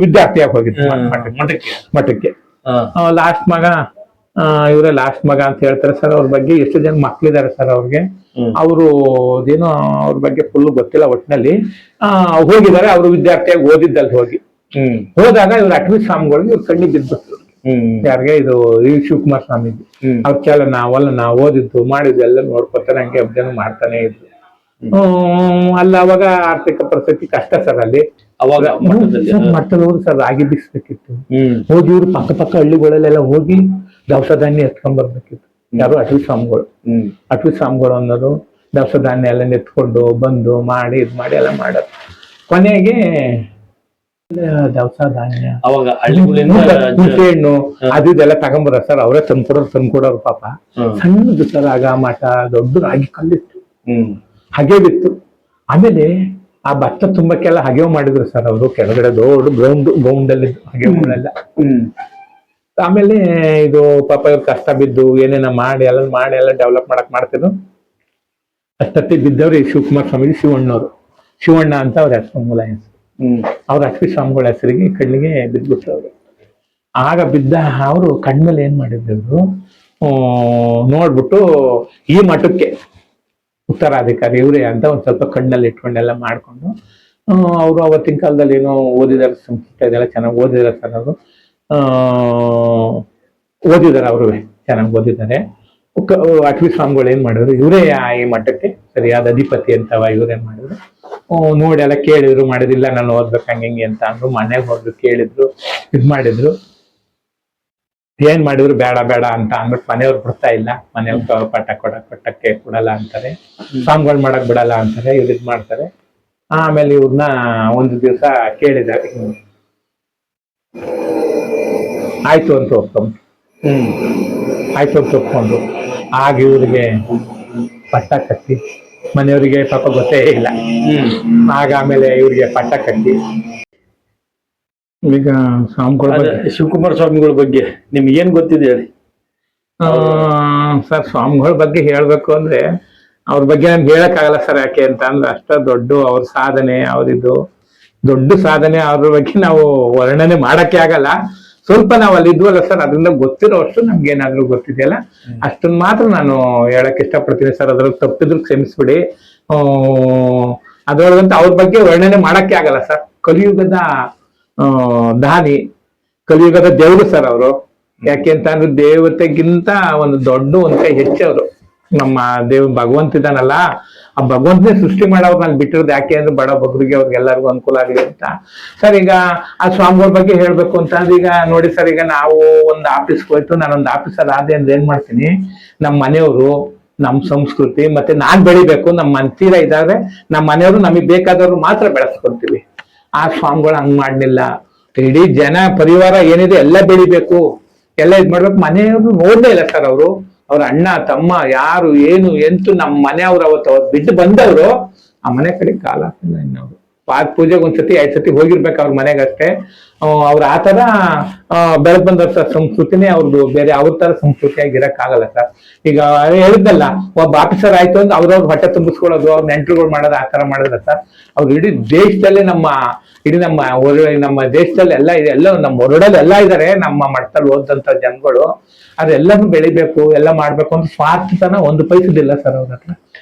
ವಿದ್ಯಾರ್ಥಿಯಾಗಿ ಹೋಗಿದ್ರು ಮಠಕ್ಕೆ. ಲಾಸ್ಟ್ ಮಗ ಇವರೇ ಲಾಸ್ಟ್ ಮಗ ಅಂತ ಹೇಳ್ತಾರೆ ಸರ್. ಅವ್ರ ಬಗ್ಗೆ ಎಷ್ಟು ಜನ ಮಕ್ಳಿದ್ದಾರೆ ಸರ್ ಅವ್ರಿಗೆ. ಅವರು ಏನೋ ಅವ್ರ ಬಗ್ಗೆ ಫುಲ್ ಗೊತ್ತಿಲ್ಲ. ಒಟ್ಟಿನಲ್ಲಿ ಹೋಗಿದ್ದಾರೆ, ಅವರು ವಿದ್ಯಾರ್ಥಿಯಾಗಿ ಓದಿದ್ದಲ್ಲಿ ಹೋದಾಗ ಇವ್ರು ಅಟ್ವಿ ಸ್ವಾಮಿಗಳಿಗೆ ಇವ್ರು ಕಣ್ಣಿಗೆ ಬಿದ್ಬಿಟ್ರು. ಯಾರಿಗೆ ಇದು ಶಿವಕುಮಾರ ಸ್ವಾಮೀಜಿ. ಅವ್ರ ಕೇಳ ನಾವು ಓದಿದ್ದು ಮಾಡಿದ್ದು ಎಲ್ಲ ನೋಡ್ಕೊತಾರೆ, ಹಂಗೆ ಅಭ್ಯಾಸ ಮಾಡ್ತಾನೆ ಇದ್ರು. ಅಲ್ಲ ಅವಾಗ ಆರ್ಥಿಕ ಪರಿಸ್ಥಿತಿ ಕಷ್ಟ ಸರ್ ಅಲ್ಲಿ. ಅವಾಗ ಮಟ್ಟದಲ್ಲಿ ಹೋಗಿ ಸರ್ ರಾಗಿ ಬೀಸ್ಬೇಕಿತ್ತು. ಹೋಗಿ ಇವ್ರು ಪಕ್ಕ ಹಳ್ಳಿಗಳಲ್ಲೆಲ್ಲ ಹೋಗಿ ದವಸ ಧಾನ್ಯ ಎತ್ಕೊಂಡ್ ಬರ್ಬೇಕಿತ್ತು. ಯಾರು ಅಟ್ವಿ ಸ್ವಾಮಿಗಳು ಅನ್ನೋದು ದವಸ ಧಾನ್ಯ ಎಲ್ಲ ಎತ್ಕೊಂಡು ಬಂದು ಮಾಡಿ ಇದ್ ಮಾಡಿ ಎಲ್ಲ ಮಾಡೋದು. ಕೊನೆಗೆ ದವಸ ಧಾನ್ಯ ಅವಾಗ ಹುಣಸೆಹಣ್ಣು ಅದು ಇದೆಲ್ಲ ತಗೊಂಬರ ಸರ್. ಅವರೇ ತಂದ್ಕೊಡೋರು ಪಾಪ. ಸಣ್ಣದು ಸರ್ ಆಗ ಮಠ, ದೊಡ್ಡ ರಾಗಿ ಕಲ್ಲಿತ್ತು, ಹಗೆ ಬಿತ್ತು. ಆಮೇಲೆ ಆ ಭತ್ತ ತುಂಬಕ್ಕೆಲ್ಲ ಹಗೆವು ಮಾಡಿದ್ರು ಸರ್ ಅವರು. ಕೆಳಗಡೆ ದೊಡ್ಡ ಗ್ರೌಂಡ್ ಅಲ್ಲಿ ಹಗೆಗಳೆಲ್ಲ. ಆಮೇಲೆ ಇದು ಪಾಪ ಇವ್ರು ಕಷ್ಟ ಬಿದ್ದು ಏನೇನ ಮಾಡಿ ಎಲ್ಲ ಡೆವಲಪ್ ಮಾಡ್ತಿದ್ರು. ಅಷ್ಟೊತ್ತಿ ಬಿದ್ದವ್ರು ಶಿವಕುಮಾರ ಸ್ವಾಮೀಜಿ ಶಿವಣ್ಣ ಅಂತ ಅವ್ರ ಹೆಸರು, ಮೂಲ ಹೆಸರು. ಅವ್ರ ಅಟ್ವಿ ಸ್ವಾಮಿಗಳ ಹೆಸರಿಗೆ ಕಣ್ಣಿಗೆ ಬಿದ್ಬಿಟ್ರು ಅವರು. ಆಗ ಬಿದ್ದ ಅವರು ಕಣ್ಮೇಲೆ ಏನ್ ಮಾಡಿದ್ರು, ನೋಡ್ಬಿಟ್ಟು ಈ ಮಠಕ್ಕೆ ಉತ್ತರಾಧಿಕಾರಿ ಇವರೇ ಅಂತ ಒಂದ್ ಸ್ವಲ್ಪ ಕಣ್ಣಲ್ಲಿ ಇಟ್ಕೊಂಡೆಲ್ಲ ಮಾಡ್ಕೊಂಡು ಅವರು ಅವತ್ತಿನ ಕಾಲದಲ್ಲಿ ಏನೋ ಓದಿದಾರೆ, ಸಂಸ್ಕೃತ ಇದೆಲ್ಲ ಚೆನ್ನಾಗಿ ಓದಿದಾರೆ ಸರ್ ಅವರು. ಓದಿದ್ದಾರೆ ಅವರು, ಚೆನ್ನಾಗಿ ಓದಿದ್ದಾರೆ. ಅಟ್ವಿ ಸ್ವಾಮಿಗಳು ಏನ್ ಮಾಡಿದ್ರು, ಇವರೇ ಈ ಮಠಕ್ಕೆ ಸರಿಯಾದ ಅಧಿಪತಿ ಅಂತವ ಇವ್ರೇನ್ ಮಾಡಿದ್ರು. ನೋಡಿ ಎಲ್ಲ ಕೇಳಿದ್ರು, ಮಾಡಿದಿಲ್ಲ ನಾನು ಓದ್ಬೇಕು ಹಂಗೆ ಅಂತ ಅಂದ್ರು. ಮನೆಗೆ ಹೋದ್ರು, ಕೇಳಿದ್ರು, ಇದ್ ಮಾಡಿದ್ರು. ಏನ್ ಮಾಡಿದ್ರು ಬೇಡ ಬೇಡ ಅಂತ ಅಂದ್ಬಿಟ್ಟು ಮನೆಯವ್ರು ಬಿಡ್ತಾ ಇಲ್ಲ. ಮನೆಯವ್ರು ಪಟ್ಟಕ್ಕೆ ಕೊಡಲ್ಲ ಅಂತಾರೆ, ಸ್ವಾಮಿಗಳು ಮಾಡಕ್ ಬಿಡಲ್ಲ ಅಂತಾರೆ, ಇವ್ರು ಇದ್ ಮಾಡ್ತಾರೆ. ಆಮೇಲೆ ಇವ್ರನ್ನ ಒಂದು ದಿವಸ ಕೇಳಿದ್ದಾರೆ, ಆಯ್ತು ಅಂತ ಒಪ್ಕೊಂಡು ಆಯ್ತು ಅಂತ ಒಪ್ಕೊಂಡು ಆಗ ಇವ್ರಿಗೆ ಪಟ್ಟ ಕಟ್ಟಿ, ಮನೆಯವರಿಗೆ ಪಾಪ ಗೊತ್ತೇ ಇಲ್ಲ. ಆಗ ಆಮೇಲೆ ಇವ್ರಿಗೆ ಪಟ್ಟ ಕಟ್ಟಿ. ಈಗ ಸ್ವಾಮಿಗಳ ಬಗ್ಗೆ, ಶಿವಕುಮಾರ ಸ್ವಾಮಿಗಳ ಬಗ್ಗೆ ನಿಮ್ಗೆ ಏನ್ ಗೊತ್ತಿದೆ ಹೇಳಿ. ಸರ್ ಸ್ವಾಮಿಗಳ ಬಗ್ಗೆ ಹೇಳ್ಬೇಕು ಅಂದ್ರೆ ಅವ್ರ ಬಗ್ಗೆ ನಮ್ಗೆ ಹೇಳಕ್ಕಾಗಲ್ಲ ಸರ್. ಯಾಕೆ ಅಂತ ಅಂದ್ರೆ ಅಷ್ಟ ದೊಡ್ಡ ಅವ್ರ ಸಾಧನೆ, ಅವ್ರಿದ್ದು ದೊಡ್ಡ ಸಾಧನೆ, ಅವ್ರ ಬಗ್ಗೆ ನಾವು ವರ್ಣನೆ ಮಾಡಕ್ಕೆ ಆಗಲ್ಲ. ಸ್ವಲ್ಪ ನಾವು ಅಲ್ಲಿ ಇದ್ವಲ್ಲ ಸರ್, ಅದರಿಂದ ಗೊತ್ತಿರೋ ಅಷ್ಟು ನಮ್ಗೆ ಏನಾದ್ರು ಗೊತ್ತಿದೆಯಲ್ಲ ಅಷ್ಟನ್ನ ಮಾತ್ರ ನಾನು ಹೇಳಕ್ ಇಷ್ಟಪಡ್ತೀನಿ ಸರ್. ಅದ್ರಲ್ಲಿ ತಪ್ಪಿದ್ರು ಕ್ಷಮಿಸ್ಬಿಡಿ. ಅದ್ರೊಳಗಂತ ಅವ್ರ ಬಗ್ಗೆ ವರ್ಣನೆ ಮಾಡಕ್ಕೆ ಆಗಲ್ಲ ಸರ್. ಕಲಿಯುಗದ ದಾನಿ, ಕಲಿಯುಗದ ದೇವರು ಸರ್ ಅವರು. ಯಾಕೆ ಅಂತ ಅಂದ್ರೆ ದೇವತೆಗಿಂತ ಒಂದು ದೊಡ್ಡ ಒಂದ್ ಕೈ ಹೆಚ್ಚವರು. ನಮ್ಮ ಭಗವಂತ ಇದಾನಲ್ಲ, ಆ ಭಗವಂತನೇ ಸೃಷ್ಟಿ ಮಾಡೋರು ನಾನು ಬಿಟ್ಟಿರೋದು. ಯಾಕೆ ಅಂದ್ರೆ ಬಡ ಬಗ್ಗರಿಗೆ ಅವ್ರಿಗೆಲ್ಲರಿಗೂ ಅನುಕೂಲ ಆಗಲಿ ಅಂತ ಸರ್. ಈಗ ಆ ಸ್ವಾಮಿಗಳ ಬಗ್ಗೆ ಹೇಳ್ಬೇಕು ಅಂತ ಅಂದ್ರೆ, ಈಗ ನೋಡಿ ಸರ್, ಈಗ ನಾವು ಒಂದು ಆಫೀಸ್ಗೆ ಹೋಯ್ತು, ನಾನೊಂದು ಆಫೀಸರ್ ಆದೆ ಅಂದ್ರೆ ಏನ್ ಮಾಡ್ತೀನಿ, ನಮ್ಮ ಮನೆಯವರು, ನಮ್ಮ ಸಂಸ್ಕೃತಿ ಮತ್ತೆ ನಾನ್ ಬೆಳಿಬೇಕು, ನಮ್ಮ ಮಂತೀರ ಇದಾದ್ರೆ ನಮ್ಮ ಮನೆಯವರು ನಮಗ್ ಬೇಕಾದವ್ರು ಮಾತ್ರ ಬೆಳೆಸ್ಕೊಳ್ತೀವಿ. ಆ ಸ್ವಾಮಿಗಳು ಹಂಗ್ ಮಾಡ್ಲಿಲ್ಲ. ಇಡೀ ಜನ ಪರಿವಾರ ಏನಿದೆ ಎಲ್ಲ ಬೆಳಿಬೇಕು, ಎಲ್ಲ ಇದ್ ಮಾಡ್ಬೇಕು. ಮನೆಯವರು ನೋಡ್ಲೇ ಇಲ್ಲ ಸರ್ ಅವರು. ಅವ್ರ ಅಣ್ಣ ತಮ್ಮ ಯಾರು ಏನು ಎಂತೂ ನಮ್ಮ ಮನೆಯವ್ರು ಅವತ್ತು ಬಿಟ್ಟು ಬಂದವರು ಆ ಮನೆ ಕಡೆ ಕಾಲ ಹಾಕಿಲ್ಲ ಇನ್ನವರು. ಪಾದ ಪೂಜೆಗೆ ಒಂದ್ಸತಿ 2 ಸತಿ ಹೋಗಿರ್ಬೇಕು ಅವ್ರ ಮನೆಗಷ್ಟೇ. ಅವ್ರ ಆ ತರ ಬೆಳೆದ್ ಬಂದವ್ರ ಸರ್. ಸಂಸ್ಕೃತಿನೇ ಅವ್ರದ್ದು ಬೇರೆ, ಅವ್ರ ತರ ಸಂಸ್ಕೃತಿಯಾಗಿ ಇರಕ್ಕಾಗಲ್ಲ ಸರ್. ಈಗ ಹೇಳಿದ್ದಲ್ಲ, ಒಬ್ಬ ಆಫೀಸರ್ ಆಯ್ತು ಅಂದ್ರೆ ಅವ್ರವ್ರ ಹೊಟ್ಟೆ ತುಂಬಿಸ್ಕೊಳ್ಳೋದು, ಅವ್ರ ನೆಂಟರುಗಳು ಮಾಡೋದು, ಆ ತರ ಮಾಡಿದ್ರೆ ಸರ್ ಅವ್ರು ಇಡೀ ದೇಶದಲ್ಲೇ ಇಡೀ ನಮ್ಮ ದೇಶದಲ್ಲಿ ಎಲ್ಲ ಇದೆ, ಎಲ್ಲ ನಮ್ಮ ಹೊರಡಲ್ಲಿ ಎಲ್ಲ ಇದಾರೆ ನಮ್ಮ ಮಟ್ಟದಲ್ಲಿ ಓದಂತ ಜನಗಳು. ಅದೆಲ್ಲನೂ ಬೆಳಿಬೇಕು, ಎಲ್ಲ ಮಾಡ್ಬೇಕು ಅಂತ ಸ್ವಾರ್ಥತನ ಒಂದು ಪೈಸದಿಲ್ಲ ಸರ್ ಅವ್ರ ಹತ್ರ.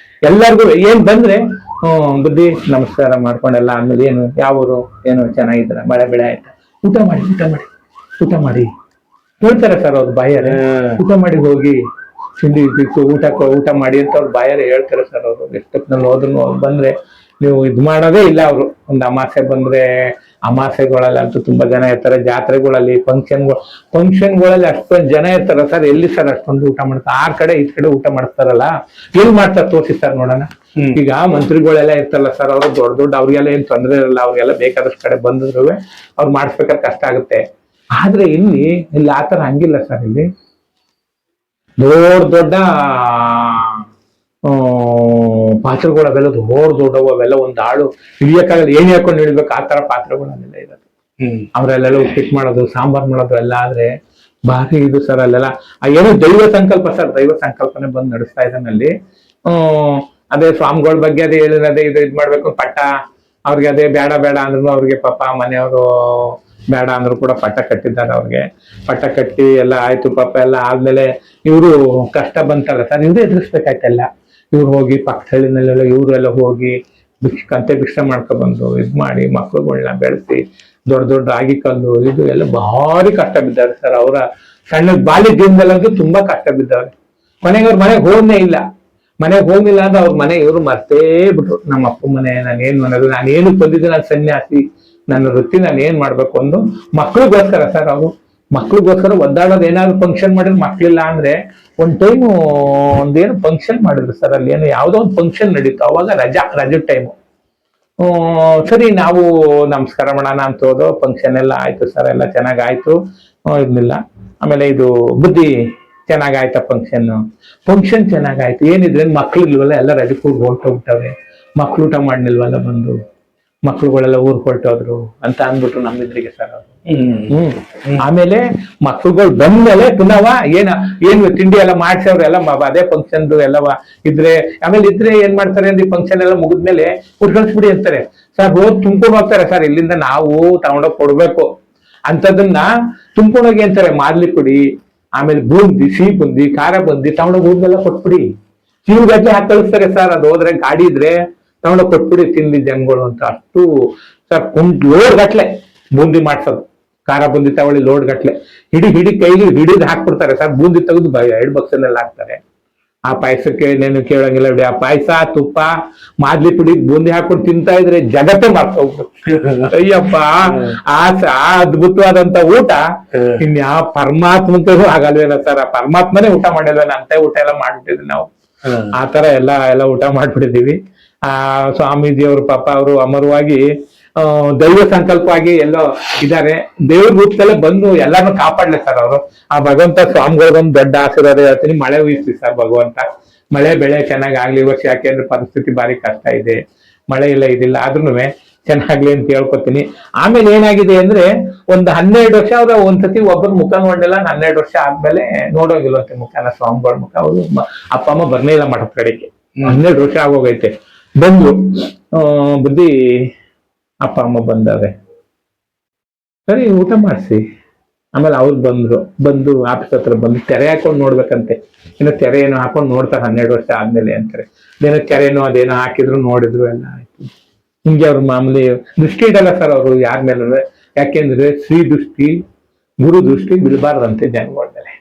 ಎಲ್ಲರಿಗೂ ಏನ್ ಬಂದ್ರೆ ಬುದ್ಧಿ ನಮಸ್ಕಾರ ಮಾಡ್ಕೊಂಡೆಲ್ಲ ಆದ್ಮೇಲೆ ಏನು ಯಾವರು ಏನು ಚೆನ್ನಾಗಿದ್ರ, ಮಳೆ ಬೆಳೆ ಆಯ್ತಾ, ಊಟ ಮಾಡಿ ಹೇಳ್ತಾರೆ ಸರ್ ಅವ್ರ ಬಾಯರೆ. ಊಟ ಮಾಡಿ ಹೋಗಿ ತಿಂಡಿ ಊಟ ಮಾಡಿ ಅಂತ ಅವ್ರ ಬಾಯರೆ ಹೇಳ್ತಾರೆ ಸರ್ ಅವರು. ಎಷ್ಟೊತ್ತಿನಲ್ಲಿ ಹೋದ್ರು ಬಂದ್ರೆ ನೀವು ಇದ್ ಮಾಡೋದೇ ಇಲ್ಲ ಅವರು. ಒಂದು ಅಮಾಸೆ ಬಂದ್ರೆ, ಅಮಾಸೆಗಳಲ್ಲಂತೂ ತುಂಬಾ ಜನ ಇರ್ತಾರೆ. ಜಾತ್ರೆಗಳಲ್ಲಿ ಫಂಕ್ಷನ್ಗಳಲ್ಲಿ ಅಷ್ಟೊಂದು ಜನ ಇರ್ತಾರ ಸರ್. ಎಲ್ಲಿ ಸರ್ ಅಷ್ಟೊಂದು ಊಟ ಮಾಡ್ತಾರೆ? 6 ಕಡೆ 5 ಕಡೆ ಊಟ ಮಾಡ್ತಾರಲ್ಲ, ಎಲ್ಲಿ ಮಾಡ್ತಾರೆ ತೋರಿಸಿ ಸರ್ ನೋಡೋಣ. ಈಗ ಮಂತ್ರಿಗಳೆಲ್ಲ ಇರ್ತಾರಲ್ಲ ಸರ್, ಅವರು ದೊಡ್ಡ ಅವ್ರಿಗೆಲ್ಲ ಏನ್ ತೊಂದರೆ ಇರಲ್ಲ, ಅವ್ರಿಗೆಲ್ಲ ಬೇಕಾದಷ್ಟು ಕಡೆ ಬಂದ್ರು ಅವ್ರು ಮಾಡಿಸ್ಬೇಕಾದ್ರೆ ಕಷ್ಟ ಆಗುತ್ತೆ. ಆದ್ರೆ ಇಲ್ಲಿ ಆತರ ಹಂಗಿಲ್ಲ ಸರ್. ಇಲ್ಲಿ ದೊಡ್ಡ ಪಾತ್ರೆಗಳೆಲ್ಲ ದೊಡ್ಡವು, ಅವೆಲ್ಲ ಒಂದು ಆಳು ಹಿಡಿಯಕ್ಕಾಗಲ್ಲ, ಏಣಿ ಹಾಕೊಂಡು ಹಿಡಿಬೇಕು ಆ ತರ ಪಾತ್ರೆಗಳಲ್ಲೆಲ್ಲ ಇರೋದು. ಅವ್ರಲ್ಲೆಲ್ಲ ಉಪ್ಪಿಟ್ಟು ಮಾಡೋದು, ಸಾಂಬಾರ್ ಮಾಡೋದು ಎಲ್ಲ ಆದ್ರೆ ಭಾರಿ ಇದು ಸರ್. ಅಲ್ಲೆಲ್ಲ ಏನೋ ದೈವ ಸಂಕಲ್ಪ ಸರ್, ದೈವ ಸಂಕಲ್ಪನೆ ಬಂದು ನಡೆಸ್ತಾ ಇದ್ದಾನಲ್ಲಿ. ಅದೇ ಸ್ವಾಮಿಗಳ ಬಗ್ಗೆ ಅದೇ ಹೇಳಿದ್ರೆ ಇದ್ ಮಾಡ್ಬೇಕು ಪಟ್ಟ, ಅವ್ರಿಗೆ ಅದೇ ಬೇಡ ಅಂದ್ರು ಅವ್ರಿಗೆ ಪಾಪ ಮನೆಯವರು ಬೇಡ ಅಂದ್ರು ಕೂಡ ಪಟ್ಟ ಕಟ್ಟಿದ್ದಾರೆ. ಅವ್ರಿಗೆ ಪಟ್ಟ ಕಟ್ಟಿ ಎಲ್ಲ ಆಯ್ತು ಪಾಪ. ಎಲ್ಲ ಆದ್ಮೇಲೆ ಇವರು ಕಷ್ಟ ಬಂತಲ್ಲ ಸರ್, ಇವ್ರು ಎದುರಿಸ್ಬೇಕಾಯ್ತಲ್ಲ. ಇವ್ರು ಹೋಗಿ ಪಕ್ಕ ಹಳ್ಳಿನಲ್ಲೆಲ್ಲ ಇವರೆಲ್ಲ ಹೋಗಿ ಭಿಕ್ಷೆ ಮಾಡ್ಕೊಬಂದು ಇದ್ ಮಾಡಿ ಮಕ್ಳುಗಳನ್ನ ಬೆಳೆಸಿ ದೊಡ್ಡ ರಾಗಿ ಕಲ್ಲು ಇದು ಎಲ್ಲ ಭಾರಿ ಕಷ್ಟ ಬಿದ್ದಾರೆ ಸರ್. ಅವರ ಸಣ್ಣ ಬಾಲ್ಯ ಜೀವನದಲ್ಲಂತೂ ತುಂಬಾ ಕಷ್ಟ ಬಿದ್ದವ್ರೆ. ಕೊನೆಗೆ ಅವ್ರ ಮನೆಗೆ ಹೋಗ್ಲಿಲ್ಲ ಅಂದ್ರೆ ಅವ್ರ ಮನೆ ಇವ್ರು ಮರ್ತೇ ಬಿಟ್ರು. ನಮ್ಮ ಅಪ್ಪ ಮನೆ, ನಾನೇನ್ ಮಾಡೋದು, ನಾನೇನು ಬಂದಿದ್ದು, ನಾನು ಸನ್ಯಾಸಿ, ನನ್ನ ವೃತ್ತಿ ನಾನು ಏನ್ ಮಾಡ್ಬೇಕು ಒಂದು ಮಕ್ಳಿಗೋಸ್ಕರ ಸರ್. ಅವರು ಮಕ್ಳಿಗೋಸ್ಕರ ಒದ್ದಾಡೋದು. ಏನಾದ್ರು ಫಂಕ್ಷನ್ ಮಾಡಿದ್ರೆ ಮಕ್ಳಿಲ್ಲ ಅಂದ್ರೆ ಒಂದ್ ಟೈಮು ಒಂದೇನು ಫಂಕ್ಷನ್ ಮಾಡಿದ್ರು ಸರ್. ಅಲ್ಲಿ ಏನು ಯಾವ್ದೋ ಒಂದು ಫಂಕ್ಷನ್ ನಡೀತು, ಅವಾಗ ರಜೆ ಟೈಮು. ಸರಿ ನಾವು ನಮಸ್ಕಾರ ಮಾಡೋಣ ಅಂತ ಹೋದೋ. ಫಂಕ್ಷನ್ ಎಲ್ಲ ಆಯ್ತು ಸರ್, ಎಲ್ಲ ಚೆನ್ನಾಗಾಯ್ತು, ಇರ್ಲಿಲ್ಲ. ಆಮೇಲೆ ಇದು ಬುದ್ಧಿ ಚೆನ್ನಾಗಾಯ್ತಾ ಫಂಕ್ಷನ್ ಚೆನ್ನಾಗಾಯ್ತು. ಏನಿದ್ರೆ ಮಕ್ಳು ಇಲ್ವಲ್ಲ, ಎಲ್ಲ ರಜೆ ಕೂಡ್ ಹೊರಟೋಗ್ತವೆ, ಮಕ್ಳು ಊಟ ಮಾಡ್ನಿಲ್ವಲ್ಲ, ಬಂದು ಮಕ್ಳುಗಳೆಲ್ಲ ಊರ್ ಹೊರಟೋದ್ರು ಅಂತ ಅಂದ್ಬಿಟ್ರು ನಮ್ಮಿದ್ರಿಗೆ ಸರ್ ಅವರು. ಆಮೇಲೆ ಮಕ್ಳುಗಳು ಬಂದ್ಮೇಲೆ ಪುನಃ ಏನು ತಿಂಡಿ ಎಲ್ಲ ಮಾಡ್ಸವ್ರು ಎಲ್ಲ ಅದೇ ಫಂಕ್ಷನ್ ಎಲ್ಲವ ಇದ್ರೆ. ಆಮೇಲೆ ಇದ್ರೆ ಏನ್ ಮಾಡ್ತಾರೆ ಅಂದ್ರೆ ಫಂಕ್ಷನ್ ಎಲ್ಲ ಮುಗಿದ್ಮೇಲೆ ಕಳ್ಸ್ಬಿಡಿ ಅಂತಾರೆ ಸರ್. ಹೋಗಿ ತುಂಬ್ಕೊಂಡು ಹೋಗ್ತಾರೆ ಸರ್. ಇಲ್ಲಿಂದ ನಾವು ತಗೊಂಡೋಗಿ ಕೊಡ್ಬೇಕು ಅಂತದನ್ನ ತುಂಬ್ಕೊಂಡೋಗಿ ಅಂತಾರೆ. ಮಾರ್ಲಿ ಪುಡಿ, ಆಮೇಲೆ ಬೂಂದಿ, ಸಿಹಿ ಬುಂದಿ, ಖಾರ ಬುಂದಿ ತಗೊಂಡೋಗಿ ಊರ್ನೆಲ್ಲ ಕೊಟ್ಬಿಡಿ. ಚೀಲಗಟ್ಟಲೆ ಹಾಕಿ ಕಳಿಸ್ತಾರೆ ಸರ್. ಅದು ಹೋದ್ರೆ ಗಾಡಿ ಇದ್ರೆ ತಗೊಂಡೋಗಿ ಕೊಟ್ಬಿಡಿ ತಿಂದಿ ಜನಗಳು ಅಂತ. ಅಷ್ಟು ಸರ್ ಲೋಡ್ ಗಟ್ಲೆ ಬೂಂದಿ ಮಾಡ್ಸೋದು. ಖಾರ ಬುಂದಿ ತಗೊಳ್ಳಿ ಲೋಡ್ ಗಟ್ಲೆ ಹಿಡಿ ಕೈಗೆ ಹಿಡಿದು ಹಾಕ್ಬಿಡ್ತಾರೆ ಸರ್. ಬೂಂದಿ ತೆಗೆದು 2 ಬಕ್ಸಲ್ಲೆಲ್ಲ ಹಾಕ್ತಾರೆ. ಆ ಪಾಯಸಕ್ಕೆ ಏನು ಕೇಳಂಗಿಲ್ಲ ಬಿಡಿ. ಆ ಪಾಯಸ, ತುಪ್ಪ, ಮಾದ್ಲಿ ಪುಡಿ, ಬೂಂದಿ ಹಾಕೊಂಡು ತಿಂತಾ ಇದ್ರೆ ಜಗತ್ತೇ ಮರ್ತೋಗ್ಬಿಡುತ್ತೆ. ಅಯ್ಯಪ್ಪ, ಆ ಅದ್ಭುತವಾದಂತ ಊಟ ಇನ್ಯಾವ ಪರಮಾತ್ಮಂತೂ ಆಗಲ್ವೇನ ಸರ್. ಆ ಪರಮಾತ್ಮನೇ ಊಟ ಮಾಡಿಲ್ವೇನ ಅಂತ ಊಟ ಎಲ್ಲ ಮಾಡ್ಬಿಟ್ಟಿದ್ವಿ ನಾವು. ಆ ತರ ಎಲ್ಲ ಊಟ ಮಾಡ್ಬಿಟ್ಟಿದೀವಿ. ಆ ಸ್ವಾಮೀಜಿಯವರು ಪಾಪ ಅವರು ಅಮರವಾಗಿ ದೈವ ಸಂಕಲ್ಪವಾಗಿ ಎಲ್ಲೋ ಇದ್ದಾರೆ. ದೇವ್ರ ರೂಪದಲ್ಲೇ ಬಂದು ಎಲ್ಲಾನು ಕಾಪಾಡ್ಲಿ ಸರ್ ಅವರು. ಆ ಭಗವಂತ ಸ್ವಾಮಿಗಳಿಗೊಂದು ದೊಡ್ಡ ಆಶೀರ್ವಾದ ಹೇಳ್ತೀನಿ. ಮಳೆ ಉಯಿಸ್ಲಿ ಸರ್ ಭಗವಂತ. ಮಳೆ ಬೆಳೆ ಚೆನ್ನಾಗಿ ಆಗ್ಲಿ ವರ್ಷ. ಯಾಕೆಂದ್ರೆ ಪರಿಸ್ಥಿತಿ ಭಾರಿ ಕಷ್ಟ ಇದೆ, ಮಳೆ ಇಲ್ಲ ಇದಿಲ್ಲ. ಆದ್ರೂ ಚೆನ್ನಾಗ್ಲಿ ಅಂತ ಹೇಳ್ಕೊತೀನಿ. ಆಮೇಲೆ ಏನಾಗಿದೆ ಅಂದ್ರೆ ಒಂದು 12 ವರ್ಷ ಅವ್ರ ಒಂದ್ಸತಿ ಒಬ್ಬರ ಮುಖ ನೋಡಿಲ್ಲ. 12 ವರ್ಷ ಆದ್ಮೇಲೆ ನೋಡೋಗಿಲ್ವಂತೆ ಮುಖನ, ಸ್ವಾಮಿಗಳ ಮುಖ. ಅವರು ಅಪ್ಪ ಅಮ್ಮ ಬರ್ನೇ ಇಲ್ಲ ಮಠದ ಕಡೆಗೆ. 12 ವರ್ಷ ಆಗೋಗೈತೆ. ಬಂದು ಬುದ್ಧಿ ಅಪ್ಪ ಅಮ್ಮ ಬಂದವ್ರೆ, ಸರಿ ಊಟ ಮಾಡಿಸಿ. ಆಮೇಲೆ ಅವ್ರು ಬಂದು ಆಫೀಸ್ ಹತ್ರ ಬಂದು ತೆರೆ ಹಾಕೊಂಡು ನೋಡ್ಬೇಕಂತೆ. ಇನ್ನು ತೆರೆ ಏನೋ ಹಾಕೊಂಡು ನೋಡ್ತಾರೆ 12 ವರ್ಷ ಆದ್ಮೇಲೆ ಅಂತಾರೆ. ಏನೋ ತೆರೆನೋ ಅದೇನೋ ಹಾಕಿದ್ರು ನೋಡಿದ್ರು ಎಲ್ಲ ಆಯ್ತು. ಹಿಂಗೆ ಅವ್ರ ಮಾಮೂಲಿ ದೃಷ್ಟಿ ಇಡಲ್ಲ ಸರ್ ಅವರು ಯಾರ ಮೇಲೆ. ಯಾಕೆಂದ್ರೆ ಶ್ರೀ ದೃಷ್ಟಿ, ಗುರು ದೃಷ್ಟಿ ಬೀಳಬಾರ್ದಂತೆ ಜನಗಳ ಮೇಲೆ.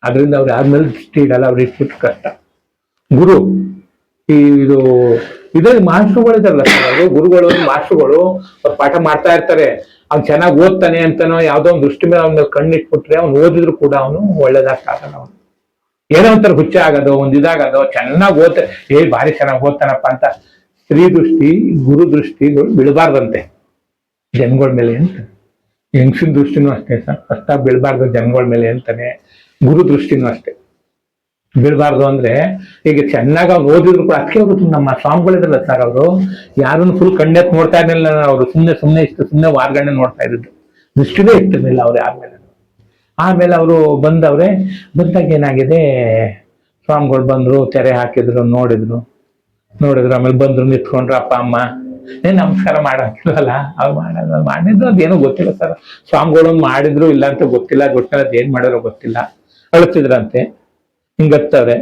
ಅದರಿಂದ ಅವ್ರು ಯಾರ ದೃಷ್ಟಿ ಇಡಲ್ಲ. ಅವ್ರು ಇಷ್ಟು ಕಷ್ಟ. ಗುರು ಇದ್ರಲ್ಲಿ ಮಾಸ್ಟರ್ಗಳಿದಾರಲ್ಲ ಸರ್, ಅವರು ಗುರುಗಳು ಮಾಸ್ಟರ್ಗಳು ಅವ್ರು ಪಾಠ ಮಾಡ್ತಾ ಇರ್ತಾರೆ. ಅವ್ನು ಚೆನ್ನಾಗಿ ಓದ್ತಾನೆ ಅಂತನೋ ಯಾವ್ದೋ ಒಂದು ದೃಷ್ಟಿ ಮೇಲೆ ಅವ್ನ ಕಣ್ಣಿಟ್ಬಿಟ್ರೆ ಅವ್ನು ಓದಿದ್ರು ಕೂಡ ಅವನು ಒಳ್ಳೇದಾಗಲ್ಲ. ಅವನು ಏನೋ ಒಂಥರ ಹುಚ್ಚ ಆಗೋದು, ಒಂದ್ ಇದಾಗೋದು. ಚೆನ್ನಾಗಿ ಭಾರಿ ಚೆನ್ನಾಗಿ ಓದ್ತಾನಪ್ಪ ಅಂತ ಸ್ತ್ರೀ ದೃಷ್ಟಿ, ಗುರು ದೃಷ್ಟಿಗಳು ಬೀಳಬಾರ್ದಂತೆ ಜನಗಳ ಮೇಲೆ ಅಂತ. ಹೆಂಗಸಿನ ದೃಷ್ಟಿನೂ ಅಷ್ಟೇ ಸರ್, ಕಷ್ಟ ಬೀಳಬಾರ್ದು ಜನಗಳ ಮೇಲೆ ಅಂತಾನೆ. ಗುರು ದೃಷ್ಟಿನೂ ಅಷ್ಟೇ ಬೀಳಬಾರ್ದು. ಅಂದ್ರೆ ಈಗ ಚೆನ್ನಾಗಿ ಅವ್ರು ಓದಿದ್ರು ಕೂಡ ಅದಕ್ಕೆ ಹೋಗುತ್ತೆ. ನಮ್ಮ ಸ್ವಾಮಿಗಳಿದ್ರಲ್ಲ ಸರ್, ಅವರು ಯಾರನ್ನು ಫುಲ್ ಕಣ್ಣೆತ್ ನೋಡ್ತಾ ಇರ್ಲಿಲ್ಲ. ಅವರು ಸುಮ್ಮನೆ ವಾರ್ಗಣ್ಣೆ ನೋಡ್ತಾ ಇದ್ದು, ದೃಷ್ಟಿನೇ ಇರ್ತಿರ್ಲಿಲ್ಲ ಅವ್ರು ಯಾರ ಮೇಲೆ. ಆಮೇಲೆ ಅವರು ಬಂದಾಗ ಏನಾಗಿದೆ, ಸ್ವಾಮಿಗಳು ಬಂದ್ರು, ತೆರೆ ಹಾಕಿದ್ರು, ನೋಡಿದ್ರು. ಆಮೇಲೆ ಬಂದ್ರು, ನಿಂತ್ಕೊಂಡ್ರು. ಅಪ್ಪ ಅಮ್ಮ ನಮಸ್ಕಾರ ಮಾಡಾಕಿಲ್ವಲ್ಲ, ಅವ್ರು ಮಾಡಿದ್ರು ಅದೇನೋ ಗೊತ್ತಿಲ್ಲ ಸರ್. ಸ್ವಾಮಿಗಳು ಮಾಡಿದ್ರು ಇಲ್ಲ ಅಂತ ಗೊತ್ತಿಲ್ಲ. ಏನ್ ಮಾಡಿದ್ರು ಗೊತ್ತಿಲ್ಲ. ಅಳುತ್ತಿದ್ರಂತೆ. ಹಿಂಗತ್ತವ್ರೆ,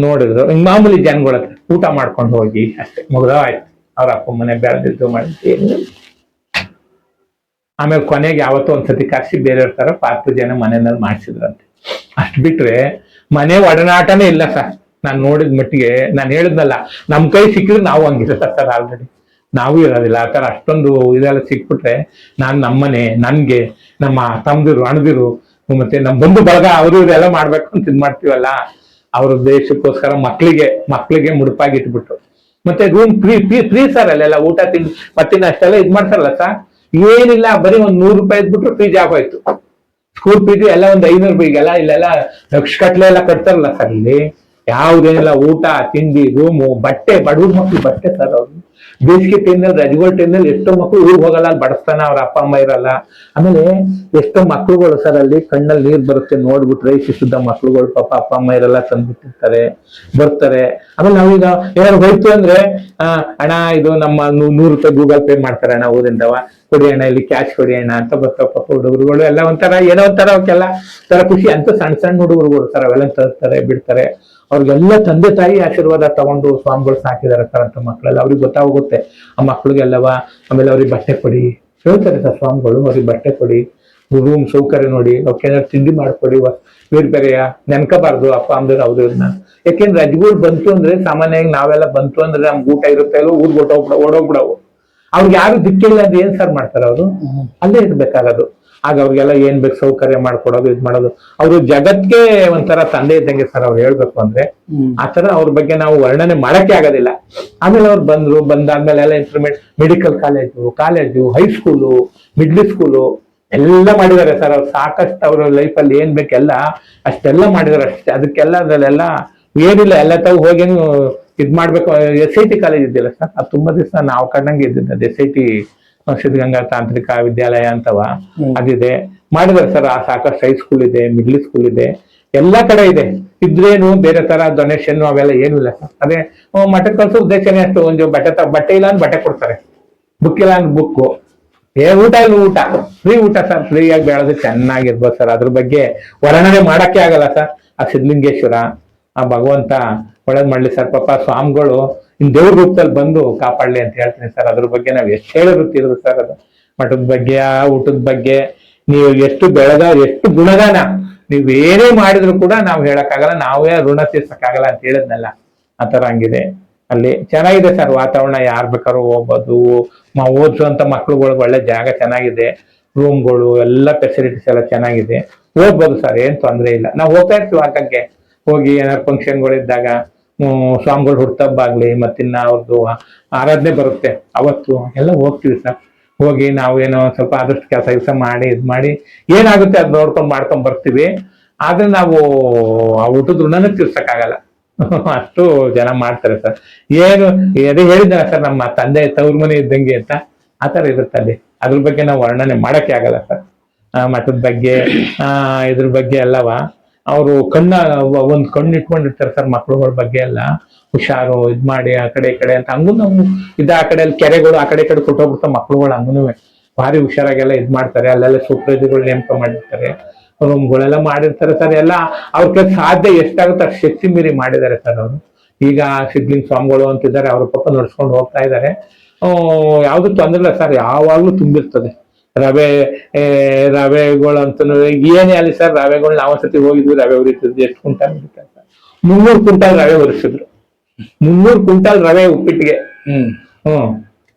ನೋಡಿದ್ರು. ಹಿಂಗ್ ಮಾಮೂಲಿ ಜನಗಳ ಹತ್ರ ಊಟ ಮಾಡ್ಕೊಂಡು ಹೋಗಿ ಅಷ್ಟೇ ಮುಗ್ದಾಯ್ತು. ಅವ್ರ ಅಪ್ಪ ಮನೆ ಬೆಳೆದಿದ್ದು ಮಾಡಿದ್ದು. ಆಮೇಲೆ ಕೊನೆಗೆ ಯಾವತ್ತೋ ಒಂದ್ಸತಿ ಕರ್ಸಿ ಬೇರೆಯವ್ರ ತರ 10 ಜನ ಮನೆಯಲ್ಲಿ ಮಾಡಿಸಿದ್ರಂತೆ. ಅಷ್ಟ್ ಬಿಟ್ರೆ ಮನೆ ಒಡನಾಟನೇ ಇಲ್ಲ ಸರ್. ನಾನ್ ನೋಡಿದ ಮಟ್ಟಿಗೆ. ನಾನು ಹೇಳಿದ್ನಲ್ಲ, ನಮ್ ಕೈ ಸಿಕ್ಕಿದ್ರೆ ನಾವು ಹಂಗಿರಲ್ಲ ಸರ್. ಆಲ್ರೆಡಿ ನಾವು ಇರೋದಿಲ್ಲ ಆ ತರ. ಅಷ್ಟೊಂದು ಇದೆಲ್ಲ ಸಿಕ್ಬಿಟ್ರೆ ನಮ್ಮನೆ, ನನ್ಗೆ, ನಮ್ಮ ತಮ್ದಿರು, ಅಣದಿರು, ಮತ್ತೆ ನಮ್ ಬಂಧು ಬಳಗ ಅವರು ಇದೆಲ್ಲ ಮಾಡ್ಬೇಕು ಅಂತ ಇದ್ ಮಾಡ್ತೀವಲ್ಲ. ಅವ್ರ ದೇಶಕ್ಕೋಸ್ಕರ ಮಕ್ಳಿಗೆ ಮುಡುಪಾಗಿ ಇಟ್ಬಿಟ್ರು. ಮತ್ತೆ ರೂಮ್ ಫ್ರೀ ಸರ್. ಅಲ್ಲೆಲ್ಲ ಊಟ ತಿಂಡಿ ಮತ್ತಿನ ಅಷ್ಟೆಲ್ಲ ಇದ್ ಮಾಡ್ತಾರಲ್ಲ ಸರ್. ಏನಿಲ್ಲ, ಬರೀ ಒಂದ್ 100 ರೂಪಾಯಿ ಇದ್ಬಿಟ್ರು ಫೀಸ್ ಆಗೋಯ್ತು. ಸ್ಕೂಲ್ ಫೀಸ್ ಎಲ್ಲ ಒಂದ್ 500 ರೂಪಾಯಿಗೆಲ್ಲ. ಇಲ್ಲೆಲ್ಲ ಲಕ್ಷ ಕಟ್ಲೆ ಎಲ್ಲ ಕಟ್ತಾರಲ್ಲ ಸರ್. ಇಲ್ಲಿ ಯಾವ್ದೇನಿಲ್ಲ, ಊಟ ತಿಂಡಿ, ರೂಮು, ಬಟ್ಟೆ. ಬಡವ್ರ ಮಕ್ಳು ಬಟ್ಟೆ ಸರ್. ಅವ್ರು ಬೇಸಿಗೆ ಟೈಮ್ನಲ್ಲಿ, ರಜೆಗಳ ಟೈಮ್ನಲ್ಲಿ ಎಷ್ಟೋ ಮಕ್ಳು ಊರಿಗೆ ಹೋಗಲ್ಲ, ಅಲ್ಲಿ ಬಡಿಸ್ತಾನ, ಅವ್ರ ಅಪ್ಪ ಅಮ್ಮ ಇರಲ್ಲ. ಆಮೇಲೆ ಎಷ್ಟೋ ಮಕ್ಳುಗಳು ಸರ್ ಅಲ್ಲಿ ಕಣ್ಣಲ್ಲಿ ನೀರ್ ಬರುತ್ತೆ ನೋಡ್ಬಿಟ್ರೆ. ಶಿಶುದ್ಧ ಮಕ್ಳುಗಳು ಪಾಪ ಅಪ್ಪ ಅಮ್ಮ ಇರಲ್ಲ, ತಂದ್ಬಿಟ್ಟಿರ್ತಾರೆ, ಬರ್ತಾರೆ. ಆಮೇಲೆ ನಾವೀಗ ಏನಾದ್ರು ಹೋಯ್ತು ಅಂದ್ರೆ ಅಣ್ಣ ಇದು ನಮ್ಮ 100 ರೂಪಾಯಿ ಗೂಗಲ್ ಪೇ ಮಾಡ್ತಾರೆ ಅಣ್ಣ ಊರಿಂದವ, ಕೊಡಿ ಅಣ್ಣ, ಇಲ್ಲಿ ಕ್ಯಾಶ್ ಕೊಡಿ ಅಣ್ಣ ಅಂತ ಬರ್ತಾವ ಪಾಪ ಹುಡುಗರುಗಳು ಎಲ್ಲ. ಒಂಥರ ಏನೋ ಒಂಥರ ಅವಕ್ಕೆಲ್ಲ ತರ ಖುಷಿ ಅಂತ. ಸಣ್ಣ ಹುಡುಗರುಗಳು ಸರ್ ಅವೆಲ್ಲ ತರ್ತಾರೆ, ಬಿಡ್ತಾರೆ. ಅವ್ರಿಗೆಲ್ಲ ತಂದೆ ತಾಯಿ ಆಶೀರ್ವಾದ ತಗೊಂಡು ಸ್ವಾಮಿಗಳು ಸಾಕಿದಾರೆ ಸರ್ ಅಂತ ಮಕ್ಕಳೆಲ್ಲ. ಅವ್ರಿಗೆ ಗೊತ್ತಾಗುತ್ತೆ ಆ ಮಕ್ಳಿಗೆಲ್ಲವ. ಆಮೇಲೆ ಅವ್ರಿಗೆ ಬಟ್ಟೆ ಕೊಡಿ ಹೇಳ್ತಾರೆ ಸರ್ ಸ್ವಾಮಿಗಳು. ಅವ್ರಿಗೆ ಬಟ್ಟೆ ಕೊಡಿ, ರೂಮ್ ಸೌಕರ್ಯ ನೋಡಿ, ಅವ್ಕೇನಾದ್ರು ತಿಂಡಿ ಮಾಡ್ಕೊಡಿ. ಬೇರೆಯ ನೆನ್ಕೋಬಾರ್ದು ಅಪ್ಪ ಅಮ್ಮದಿರು ಅವ್ರನ್ನ. ಯಾಕೆಂದ್ರೆ ರಜೆಗಳು ಬಂತು ಅಂದ್ರೆ ಸಾಮಾನ್ಯವಾಗಿ ನಾವೆಲ್ಲ ಬಂತು ಅಂದ್ರೆ ನಮ್ಗೆ ಊಟ ಇರುತ್ತೆ ಅಲ್ಲೋ, ಊರ್ಗ್ ಓಡೋಗ್ಬಿಡವು. ಅವ್ರಿಗೆ ಯಾರು ದಿಕ್ಕಿಲ್ಲ ಅಂದ್ರೆ ಏನ್ ಸರ್ ಮಾಡ್ತಾರೆ ಅವರು? ಅಲ್ಲೇ ಇರ್ಬೇಕಾಗದು. ಆಗ ಅವ್ರಿಗೆಲ್ಲ ಏನ್ ಬೇಕು ಸೌಕರ್ಯ ಮಾಡ್ಕೊಡೋದು, ಇದ್ ಮಾಡೋದು. ಅವರು ಜಗತ್ಗೆ ಒಂಥರ ತಂದೆ ಇದ್ದಂಗೆ ಸರ್. ಅವ್ರು ಹೇಳ್ಬೇಕು ಅಂದ್ರೆ ಆತರ ಅವ್ರ ಬಗ್ಗೆ ನಾವು ವರ್ಣನೆ ಮಾಡಕ್ಕೆ ಆಗೋದಿಲ್ಲ. ಆಮೇಲೆ ಅವ್ರು ಬಂದಾದ್ಮೇಲೆ ಎಲ್ಲ improvement, medical college, high school, middle school ಎಲ್ಲ ಮಾಡಿದ್ದಾರೆ ಸರ್. ಅವ್ರು ಸಾಕಷ್ಟು ಅವ್ರ ಲೈಫಲ್ಲಿ ಏನ್ ಬೇಕೆಲ್ಲ ಅಷ್ಟೆಲ್ಲ ಮಾಡಿದಾರೆ. ಅಷ್ಟೇ ಅದಕ್ಕೆಲ್ಲ ಅದ್ರಲ್ಲೆಲ್ಲ ಏನಿಲ್ಲ, ಎಲ್ಲ ತಾವು ಹೋಗಿ ಇದ್ ಮಾಡ್ಬೇಕು. SIT ಕಾಲೇಜ್ ಇದೆಯಲ್ಲ ಸರ್, ಅದು ತುಂಬಾ ದಿವಸ ನಾವು ಕಂಡಂಗೆ ಇದ್ದಿದ್ದು. SIT ಸಿದ್ಧಗಂಗಾ ತಾಂತ್ರಿಕ ವಿದ್ಯಾಲಯ ಅಂತವ ಅದಿದೆ, ಮಾಡಿದಾರೆ ಸರ್. ಸಾಕಷ್ಟು ಹೈಸ್ಕೂಲ್ ಇದೆ, ಮಿಡ್ಲ್ ಸ್ಕೂಲ್ ಇದೆ, ಎಲ್ಲಾ ಕಡೆ ಇದೆ. ಇದ್ರೇನು ಬೇರೆ ತರ ಡೊನೇಷನ್ ಅವೆಲ್ಲ ಏನು ಇಲ್ಲ ಸರ್. ಅದೇ ಮಠ ಕಳ್ಸೋ ಉದ್ದೇಶನೇ ಅಷ್ಟು. ಒಂದು ಬಟ್ಟೆ ಇಲ್ಲ ಅಂದ್ರೆ ಬಟ್ಟೆ ಕೊಡ್ತಾರೆ, ಬುಕ್ ಇಲ್ಲ ಅಂದ್ರೆ ಬುಕ್ಕು, ಊಟ ಇಲ್ಲ, ಊಟ ಸರ್, ಫ್ರೀಯಾಗಿ ಬೆಳೆದು ಚೆನ್ನಾಗಿರ್ಬೋದು ಸರ್. ಅದ್ರ ಬಗ್ಗೆ ವರ್ಣನೆ ಮಾಡಕ್ಕೆ ಆಗಲ್ಲ ಸರ್. ಆ ಸಿದ್ಧಲಿಂಗೇಶ್ವರ, ಆ ಭಗವಂತ ಒಳ್ಳೇದ್ ಮಾಡ್ಲಿ ಸರ್. ಪಾಪ ಸ್ವಾಮಿಗಳು ಇನ್ ದೇವ್ರ ರೂಪದಲ್ಲಿ ಬಂದು ಕಾಪಾಡ್ಲಿ ಅಂತ ಹೇಳ್ತೀನಿ ಸರ್. ಅದ್ರ ಬಗ್ಗೆ ನಾವ್ ಎಷ್ಟು ಹೇಳಿರುತ್ತಿರೋದು ಸರ್. ಅದು ಮಠದ ಬಗ್ಗೆ, ಆ ಊಟದ ಬಗ್ಗೆ, ನೀವು ಎಷ್ಟು ಬೆಳೆದ, ಎಷ್ಟು ಗುಣಗಾನ ನೀವ್ ಏನೇ ಮಾಡಿದ್ರು ಕೂಡ ನಾವು ಹೇಳಕ್ಕಾಗಲ್ಲ, ನಾವೇ ಋಣ ತೀರ್ಸಕ್ಕಾಗಲ್ಲ ಅಂತ ಹೇಳಿದ್ನಲ್ಲ, ಆತರ ಹಂಗಿದೆ. ಅಲ್ಲಿ ಚೆನ್ನಾಗಿದೆ ಸರ್ ವಾತಾವರಣ, ಯಾರ್ ಬೇಕಾದ್ರೂ ಹೋಗ್ಬೋದು. ಓದಿಸುವಂತ ಮಕ್ಳುಗಳಿಗೆ ಒಳ್ಳೆ ಜಾಗ ಚೆನ್ನಾಗಿದೆ, ರೂಮ್ಗಳು ಎಲ್ಲ ಫೆಸಿಲಿಟೀಸ್ ಎಲ್ಲ ಚೆನ್ನಾಗಿದೆ, ಹೋಗ್ಬೋದು ಸರ್, ಏನ್ ತೊಂದ್ರೆ ಇಲ್ಲ. ನಾವು ಹೋಗ್ತಾ ಇರ್ತೀವಿ ಆಟಕ್ಕೆ, ಹೋಗಿ ಏನಾದ್ರು ಫಂಕ್ಷನ್ಗಳು ಇದ್ದಾಗ, ಸ್ವಾಮಿಗಳು ಹುಡ್ತಬ್ಬಾಗ್ಲಿ, ಮತ್ತಿನ್ನ ಅವ್ರದ್ದು ಆರಾಧನೆ ಬರುತ್ತೆ ಅವತ್ತು ಎಲ್ಲ ಹೋಗ್ತೀವಿ ಸರ್. ಹೋಗಿ ನಾವೇನೋ ಸ್ವಲ್ಪ ಆದಷ್ಟು ಕೆಲಸ ಮಾಡಿ ಇದ್ ಮಾಡಿ ಏನಾಗುತ್ತೆ ಅದ್ ನೋಡ್ಕೊಂಡ್ ಮಾಡ್ಕೊಂಡ್ ಬರ್ತೀವಿ. ಆದ್ರೆ ನಾವು ಆ ಊಟದ ಋಣನೇ ತೀರ್ಸಕ್ಕಾಗಲ್ಲ, ಅಷ್ಟು ಜನ ಮಾಡ್ತಾರೆ ಸರ್. ಏನು ಅದೇ ಹೇಳಿದ್ದಾನೆ ಸರ್, ನಮ್ಮ ತಂದೆ ತವ್ರ ಮನೆ ಇದ್ದಂಗೆ ಅಂತ, ಆತರ ಇರುತ್ತೆ ಅಲ್ಲಿ. ಅದ್ರ ಬಗ್ಗೆ ನಾವು ವರ್ಣನೆ ಮಾಡಕ್ಕೆ ಆಗಲ್ಲ ಸರ್. ಮಠದ ಬಗ್ಗೆ ಇದ್ರ ಬಗ್ಗೆ ಎಲ್ಲವ ಅವರು ಒಂದ್ ಕಣ್ಣು ಇಟ್ಕೊಂಡಿರ್ತಾರೆ ಸರ್ ಮಕ್ಳುಗಳ ಬಗ್ಗೆ ಎಲ್ಲ. ಹುಷಾರು ಇದ್ ಮಾಡಿ ಆ ಕಡೆ ಈ ಕಡೆ ಅಂತ, ಹಂಗೂ ನಾವು ಆ ಕಡೆ ಅಲ್ಲಿ ಕೆರೆಗಳು ಆ ಕಡೆ ಈ ಕಡೆ ಕೊಟ್ಟೋಗ್ಬಿಡ್ತಾವ ಮಕ್ಳುಗಳು, ಹಂಗೂ ಭಾರಿ ಹುಷಾರಾಗೆಲ್ಲ ಇದ್ ಮಾಡ್ತಾರೆ. ಅಲ್ಲೆಲ್ಲ ಸೂಪರ್ವೈಸರ್ಗಳು ನೇಮಕ ಮಾಡಿರ್ತಾರೆ, ರೂಮ್ಗಳೆಲ್ಲ ಮಾಡಿರ್ತಾರೆ ಸರ್. ಎಲ್ಲ ಅವ್ರ ಸಾಧ್ಯ ಎಷ್ಟಾಗುತ್ತೆ ಅಷ್ಟು ಶಕ್ತಿ ಮೀರಿ ಮಾಡಿದ್ದಾರೆ ಸರ್ ಅವರು. ಈಗ ಸಿದ್ಧಲಿಂಗ ಸ್ವಾಮಿಗಳು ಅಂತಿದ್ದಾರೆ, ಅವ್ರ ಪಕ್ಕ ನಡ್ಸ್ಕೊಂಡು ಹೋಗ್ತಾ ಇದ್ದಾರೆ. ಯಾವ್ದು ತೊಂದ್ರೆ ಇಲ್ಲ ಸರ್, ಯಾವಾಗ್ಲೂ ತುಂಬಿರ್ತದೆ. ರವೆಗಳು ಅಂತ ಏನೇ ಅಲ್ಲಿ ಸರ್, ರವೆಗಳು ನಾವು ಸತಿ ಹೋಗಿದ್ವಿ, ರವೆ ಉರಿತಿದ್ವಿ. ಎಷ್ಟು ಕ್ವಿಂಟಾಲ್ ಉರಿತಾರೆ ಸರ್? 300 ಕ್ವಿಂಟಾಲ್ ರವೆ ಉರಿಸಿದ್ರು. 300 ಕ್ವಿಂಟಾಲ್ ರವೆ ಉಪ್ಪಿಟ್ಟಿಗೆ.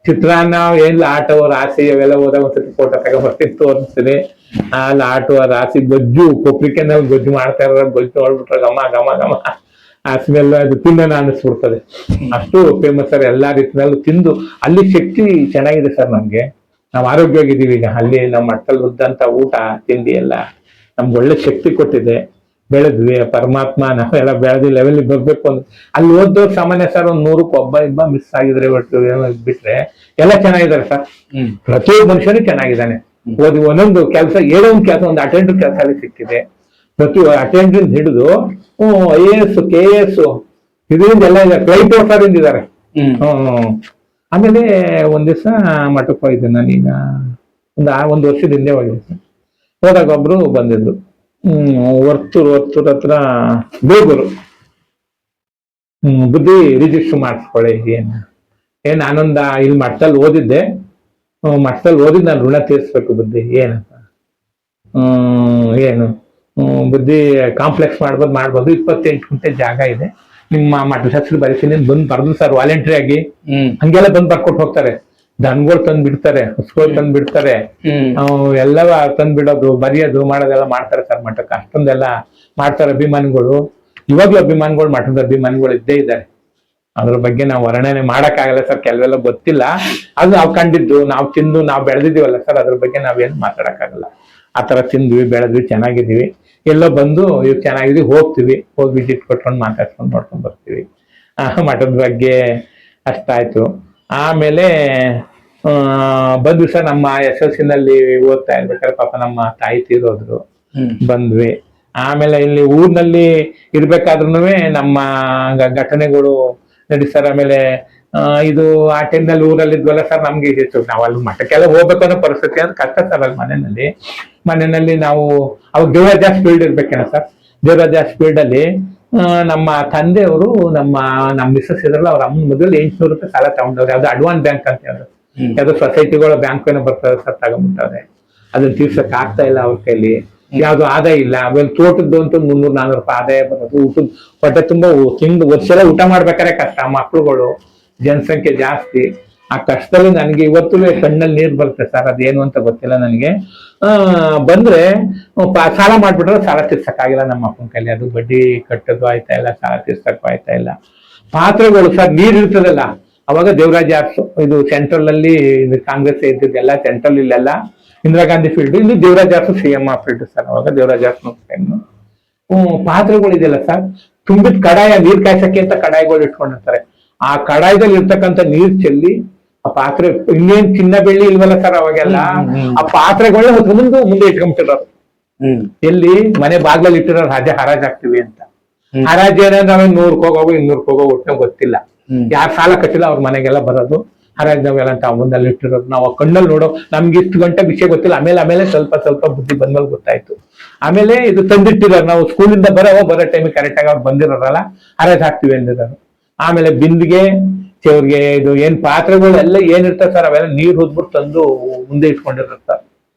ಚಿತ್ರಾನ್ನ ಏನಿಲ್ಲ, ಆಟೋ ರಾಶಿ ಅವೆಲ್ಲ ಹೋದಾಗ ಒಂದ್ಸತಿ ಫೋಟೋ ತಗೊಂಡ್ಬರ್ತೀನಿ, ತೋರಿಸ್ತೀನಿ. ಅಲ್ಲಿ ಆಟೋ ರಾಶಿ ಗೊಜ್ಜು, ಕೊಪ್ರಿಕೆನಲ್ಲಿ ಗೊಜ್ಜು ಮಾಡ್ತಾ ಇರೋ ಗೊಜ್ಜು ನೋಡ್ಬಿಟ್ರೆ ಘಮ ಘಮ ಘಮ ಆ ಸ್ಮೆಲ್, ಅದು ತಿನ್ನೋಣ ಅನ್ನಿಸ್ಬಿಡ್ತದೆ. ಅಷ್ಟು ಫೇಮಸ್ ಸರ್. ಎಲ್ಲಾ ರೀತಿನಲ್ಲೂ ತಿಂದು ಅಲ್ಲಿ ಶಕ್ತಿ ಚೆನ್ನಾಗಿದೆ ಸರ್ ನಮ್ಗೆ. ನಾವು ಆರೋಗ್ಯವಾಗಿದ್ದೀವಿ ಈಗ. ಅಲ್ಲಿ ನಮ್ಮ ಮಟ್ಟಲ್ಲಿ ಉದ್ದಂತ ಊಟ ತಿಂಡಿ ಎಲ್ಲ ನಮ್ಗೆ ಒಳ್ಳೆ ಶಕ್ತಿ ಕೊಟ್ಟಿದೆ. ಬೆಳೆದ್ವಿ, ಪರಮಾತ್ಮ ನಾವೆಲ್ಲ ಬೆಳೆದಿ ಲೆವೆಲ್ ಬರ್ಬೇಕು ಅಂದ್ರೆ. ಅಲ್ಲಿ ಓದೋರು ಸಾಮಾನ್ಯ ಸರ್, ಒಂದ್ 100ಕ್ಕೆ ಒಬ್ಬ ಮಿಸ್ ಆಗಿದ್ರೆ ಒಟ್ಟು ಏನೋ ಬಿಟ್ರೆ ಎಲ್ಲ ಚೆನ್ನಾಗಿದ್ದಾರೆ ಸರ್. ಪ್ರತಿಯೊಬ್ಬ ಮನುಷ್ಯನೂ ಚೆನ್ನಾಗಿದ್ದಾನೆ. ಓದಿ ಒಂದೊಂದು ಕೆಲಸ, ಏನೋ ಒಂದು ಕೆಲಸ, ಒಂದು ಅಟೆಂಡರ್ ಕೆಲಸ ಅಲ್ಲಿ ಸಿಕ್ಕಿದೆ. ಪ್ರತಿ ಅಟೆಂಡರ್ ಹಿಡಿದು IAS KAS ಇದರಿಂದ ಎಲ್ಲ ಇದೆ. ಫ್ಲೈಟ್ ಓಫರ್ ಇದ್ದಾರೆ. ಆಮೇಲೆ ಒಂದ್ ದಿವಸ ಮಠಕ್ಕೆ ಹೋಗಿದ್ದೆ ನಾನೀಗ, ಒಂದು ವರ್ಷದ ಹಿಂದೆ ಹೋಗಿದ್ದೆ ಸರ್. ಹೋದಾಗ ಒಬ್ರು ಬಂದಿದ್ರು, ವರ್ತೂರ್ ಹತ್ರ ಬೇಗೂರು. ಬುದ್ಧಿ ರಿಜಿಸ್ಟರ್ ಮಾಡಿಸ್ಕೊಳ್ಳಿ. ನಾನೊಂದ ಇಲ್ಲಿ ಮಠದಲ್ಲಿ ಓದಿದ್ದೆ, ನಾನು ಋಣ ತೀರ್ಸ್ಬೇಕು ಬುದ್ಧಿ. ಏನಪ್ಪ ಏನು ಬುದ್ಧಿ, ಕಾಂಪ್ಲೆಕ್ಸ್ ಮಾಡ್ಬೋದು 28 ಗುಂಟೆ ಜಾಗ ಇದೆ, ನಿಮ್ಮ ಮಠದ ಹೆಸರು ಬರೀತೀನಿ ಬಂದ್ ಬರ್ದು ಸರ್ ವಾಲಂಟ್ರಿ ಆಗಿ. ಹಂಗೆಲ್ಲ ಬಂದ್ ಬರ್ಕೊಟ್ಟು ಹೋಗ್ತಾರೆ. ದನ್ಗಳು ತಂದ್ ಬಿಡ್ತಾರೆ, ಹಸುಗಳು ತಂದ್ ಬಿಡ್ತಾರೆ, ಎಲ್ಲವ ತಂದ್ ಬಿಡೋದು, ಬರೆಯೋದು ಮಾಡೋದೆಲ್ಲ ಮಾಡ್ತಾರೆ ಸರ್ ಮಠಕ್ಕೆ. ಅಷ್ಟೊಂದೆಲ್ಲ ಮಾಡ್ತಾರೆ ಅಭಿಮಾನಿಗಳು. ಇವಾಗ್ಲೂ ಅಭಿಮಾನಿಗಳು, ಮಠದ ಅಭಿಮಾನಿಗಳು ಇದ್ದೇ ಇದ್ದಾರೆ. ಅದ್ರ ಬಗ್ಗೆ ನಾವು ವರ್ಣನೆ ಮಾಡಕ್ಕಾಗಲ್ಲ ಸರ್, ಕೆಲವೆಲ್ಲ ಗೊತ್ತಿಲ್ಲ. ಅದು ನಾವು ಕಂಡಿದ್ದು, ನಾವು ತಿಂದು ನಾವು ಬೆಳೆದಿದ್ದೀವಲ್ಲ ಸರ್, ಅದ್ರ ಬಗ್ಗೆ ನಾವೇನು ಮಾತಾಡಕ್ಕಾಗಲ್ಲ. ಆತರ ತಿಂದ್ವಿ, ಬೆಳೆದ್ವಿ, ಚೆನ್ನಾಗಿದ್ದೀವಿ. ಎಲ್ಲೋ ಬಂದು ಇವ್ ಚೆನ್ನಾಗಿದ್ವಿ, ಹೋಗ್ತೀವಿ, ಹೋಗಿ ವಿಸಿಟ್ ಕೊಟ್ಕೊಂಡು ಮಾತಾಡ್ಸ್ಕೊಂಡು ನೋಡ್ಕೊಂಡ್ ಬರ್ತೀವಿ. ಮಠದ ಬಗ್ಗೆ ಅಷ್ಟಾಯ್ತು. ಆಮೇಲೆ ಬಂದ್ವಿ ಸರ್, ನಮ್ಮ SLC ನಲ್ಲಿ ಓದ್ತಾ ಇರ್ಬೇಕಾದ್ರೆ ಪಾಪ ನಮ್ಮ ತಾಯಿ ತೀರೋದ್ರು, ಬಂದ್ವಿ. ಆಮೇಲೆ ಇಲ್ಲಿ ಊರ್ನಲ್ಲಿ ಇರ್ಬೇಕಾದ್ರೂ ನಮ್ಮ ಘಟನೆಗಳು ನಡೀತಾರೆ. ಆಮೇಲೆ ಇದು ಆ ಟೈಮ್ನಲ್ಲಿ ಊರಲ್ಲಿ ಇದ್ವಲ್ಲ ಸರ್, ನಮ್ಗೆ ಇದಿತ್ತು, ನಾವು ಅಲ್ಲಿ ಮಠಕ್ಕೆಲ್ಲ ಹೋಗ್ಬೇಕು ಅನ್ನೋ ಪರಿಸ್ಥಿತಿ ಅಂದ್ರೆ ಕಷ್ಟ ಸರ್. ಅಲ್ಲಿ ಮನೆಯಲ್ಲಿ ನಾವು ಅವಾಗ ದೇವರಾಜ ಫೀಲ್ಡ್ ಇರ್ಬೇಕೇನ ಸರ್. ದೇವರಾಜ ಫೀಲ್ಡ್ ಅಲ್ಲಿ ನಮ್ಮ ತಂದೆಯವರು ನಮ್ಮ ಮಿಸ್ಸಸ್ ಇದ್ರಲ್ಲ, ಅವ್ರ ಅಮ್ಮನ ಮೊದಲು 800 ರೂಪಾಯಿ ಸಾಲ ತಗೊಂಡವ್ರೆ. ಅದು ಅಡ್ವಾನ್ಸ್ ಬ್ಯಾಂಕ್ ಅಂತ ಹೇಳೋದು, ಯಾವ್ದೋ ಸೊಸೈಟಿಗಳ ಬ್ಯಾಂಕ್ ಏನೋ ಬರ್ತದೆ ಸರ್, ತಗೊಂಡ್ಬಿಟ್ಟವ್ರೆ. ಅದನ್ನ ತೀರ್ಸಕ್ ಆಗ್ತಾ ಇಲ್ಲ ಅವ್ರ ಕೈಲಿ, ಯಾವ್ದು ಆದಾಯ ಇಲ್ಲ. ಆಮೇಲೆ ತೋಟದ್ದು ಅಂತೂ 300-400 ರೂಪಾಯಿ ಆದಾಯ ಬರೋದು. ಊಟದ ಹೊಟ್ಟೆ ತುಂಬ ವರ್ಷ ಊಟ ಮಾಡ್ಬೇಕಾದ್ರೆ ಕಷ್ಟ. ಮಕ್ಳುಗಳು, ಜನಸಂಖ್ಯೆ ಜಾಸ್ತಿ. ಆ ಕಷ್ಟದಲ್ಲಿ ನನಗೆ ಇವತ್ತು ಕಣ್ಣಲ್ಲಿ ನೀರು ಬರುತ್ತೆ ಸರ್. ಅದೇನು ಅಂತ ಗೊತ್ತಿಲ್ಲ ನನಗೆ. ಬಂದ್ರೆ ಸಾಲ ಮಾಡ್ಬಿಟ್ರೆ ಸಾಲ ತೀರ್ಸಕ್ಕಾಗಿಲ್ಲ ನಮ್ಮ ಅಪ್ಪನ ಕೈಲಿ. ಅದು ಬಡ್ಡಿ ಕಟ್ಟೋದು ಆಯ್ತಾ ಇಲ್ಲ, ಸಾಲ ತೀರ್ಸಕ್ಕೂ ಆಯ್ತಾ ಇಲ್ಲ. ಪಾತ್ರೆಗಳು ಸರ್, ನೀರ್ ಇರ್ತದಲ್ಲ, ಅವಾಗ ದೇವರಾಜ ಆರ್ಟ್ಸ್, ಇದು ಸೆಂಟ್ರಲ್ ಅಲ್ಲಿ ಕಾಂಗ್ರೆಸ್ ಇದ್ದಿದ್ದೆಲ್ಲ ಸೆಂಟ್ರಲ್, ಇಲ್ಲೆಲ್ಲ ಇಂದಿರಾ ಗಾಂಧಿ ಫೀಲ್ಡ್, ಇಲ್ಲಿ Devaraja arts CM field sir. ಅವಾಗ ದೇವರಾಜ ಆರ್ಟ್ಸ್ ಪಾತ್ರೆಗಳು ಇದೆಯಲ್ಲ ಸರ್, ತುಂಬಿದ ಕಡಾಯ, ನೀರ್ ಕಾಯ್ಸಕ್ಕೆ ಅಂತ ಕಡಾಯಿಗಳು ಇಟ್ಕೊಂಡಿರ್ತಾರೆ. ಆ ಕಡಾಯದಲ್ಲಿ ಇರ್ತಕ್ಕಂಥ ನೀರ್ ಚೆಲ್ಲಿ ಆ ಪಾತ್ರೆ, ಇನ್ನೇನ್ ಚಿನ್ನ ಬೆಳ್ಳಿ ಇಲ್ವಲ್ಲ ಸರ್ ಅವಾಗೆಲ್ಲ, ಆ ಪಾತ್ರೆಗಳನ್ನ ಹೊತ್ಕೊಂಡು ಮುಂದೆ ಇಟ್ಕೊಂಡ್ಬಿಟ್ಟಿರೋರು. ಎಲ್ಲಿ ಮನೆ ಬಾಗ್ಲಲ್ಲಿ ಇಟ್ಟಿರೋ ಹರಾಜ್ ಹಾಕ್ತಿವಿ ಅಂತ. ಹರಾಜ್ ಏನಂದ್ರೆ ನಾವೇ 100ಕ್ಕೆ ಹೋಗೋ 200ಕ್ಕೆ ಹೋಗೋ ಒಟ್ಟು ಗೊತ್ತಿಲ್ಲ. ಯಾರು ಸಾಲ ಕಟ್ಟಿಲ್ಲ ಅವ್ರ ಮನೆಗೆಲ್ಲ ಬರೋದು. ಹಾಗಾಗಿ ನಾವೆಲ್ಲ ತಗೊಂಡಲ್ಲಿ ಇಟ್ಟಿರೋದು ನಾವು ಕಣ್ಣಲ್ಲಿ ನೋಡೋ ನಮ್ಗೆ ಇಷ್ಟು ಗಂಟೆ ವಿಷಯ ಗೊತ್ತಿಲ್ಲ, ಆಮೇಲೆ ಸ್ವಲ್ಪ ಸ್ವಲ್ಪ ಬುದ್ಧಿ ಬಂದ್ಮೇಲೆ ಗೊತ್ತಾಯ್ತು. ಆಮೇಲೆ ಇದು ತಂದಿಟ್ಟಿರೋರು ನಾವು ಸ್ಕೂಲಿಂದ ಬರೋ ಟೈಮಿಗೆ ಕರೆಕ್ಟ್ ಆಗಿ ಅವ್ರು ಬಂದಿರೋರಲ್ಲ ಹರಾಜ್ ಹಾಕ್ತಿವಿ ಅಂದಿರೋರು. ಆಮೇಲೆ ಬಿಂದಿಗೆ ಚೌರ್ಗೆ ಇದು ಏನ್ ಪಾತ್ರೆಗಳು ಎಲ್ಲ ಏನಿರ್ತಾವ ಸರ್ ಅವೆಲ್ಲ ನೀರ್ ಹುದ್ಬಿಟ್ಟು ತಂದು ಮುಂದೆ ಇಟ್ಕೊಂಡಿರ್ತಾರೆ ಸರ್.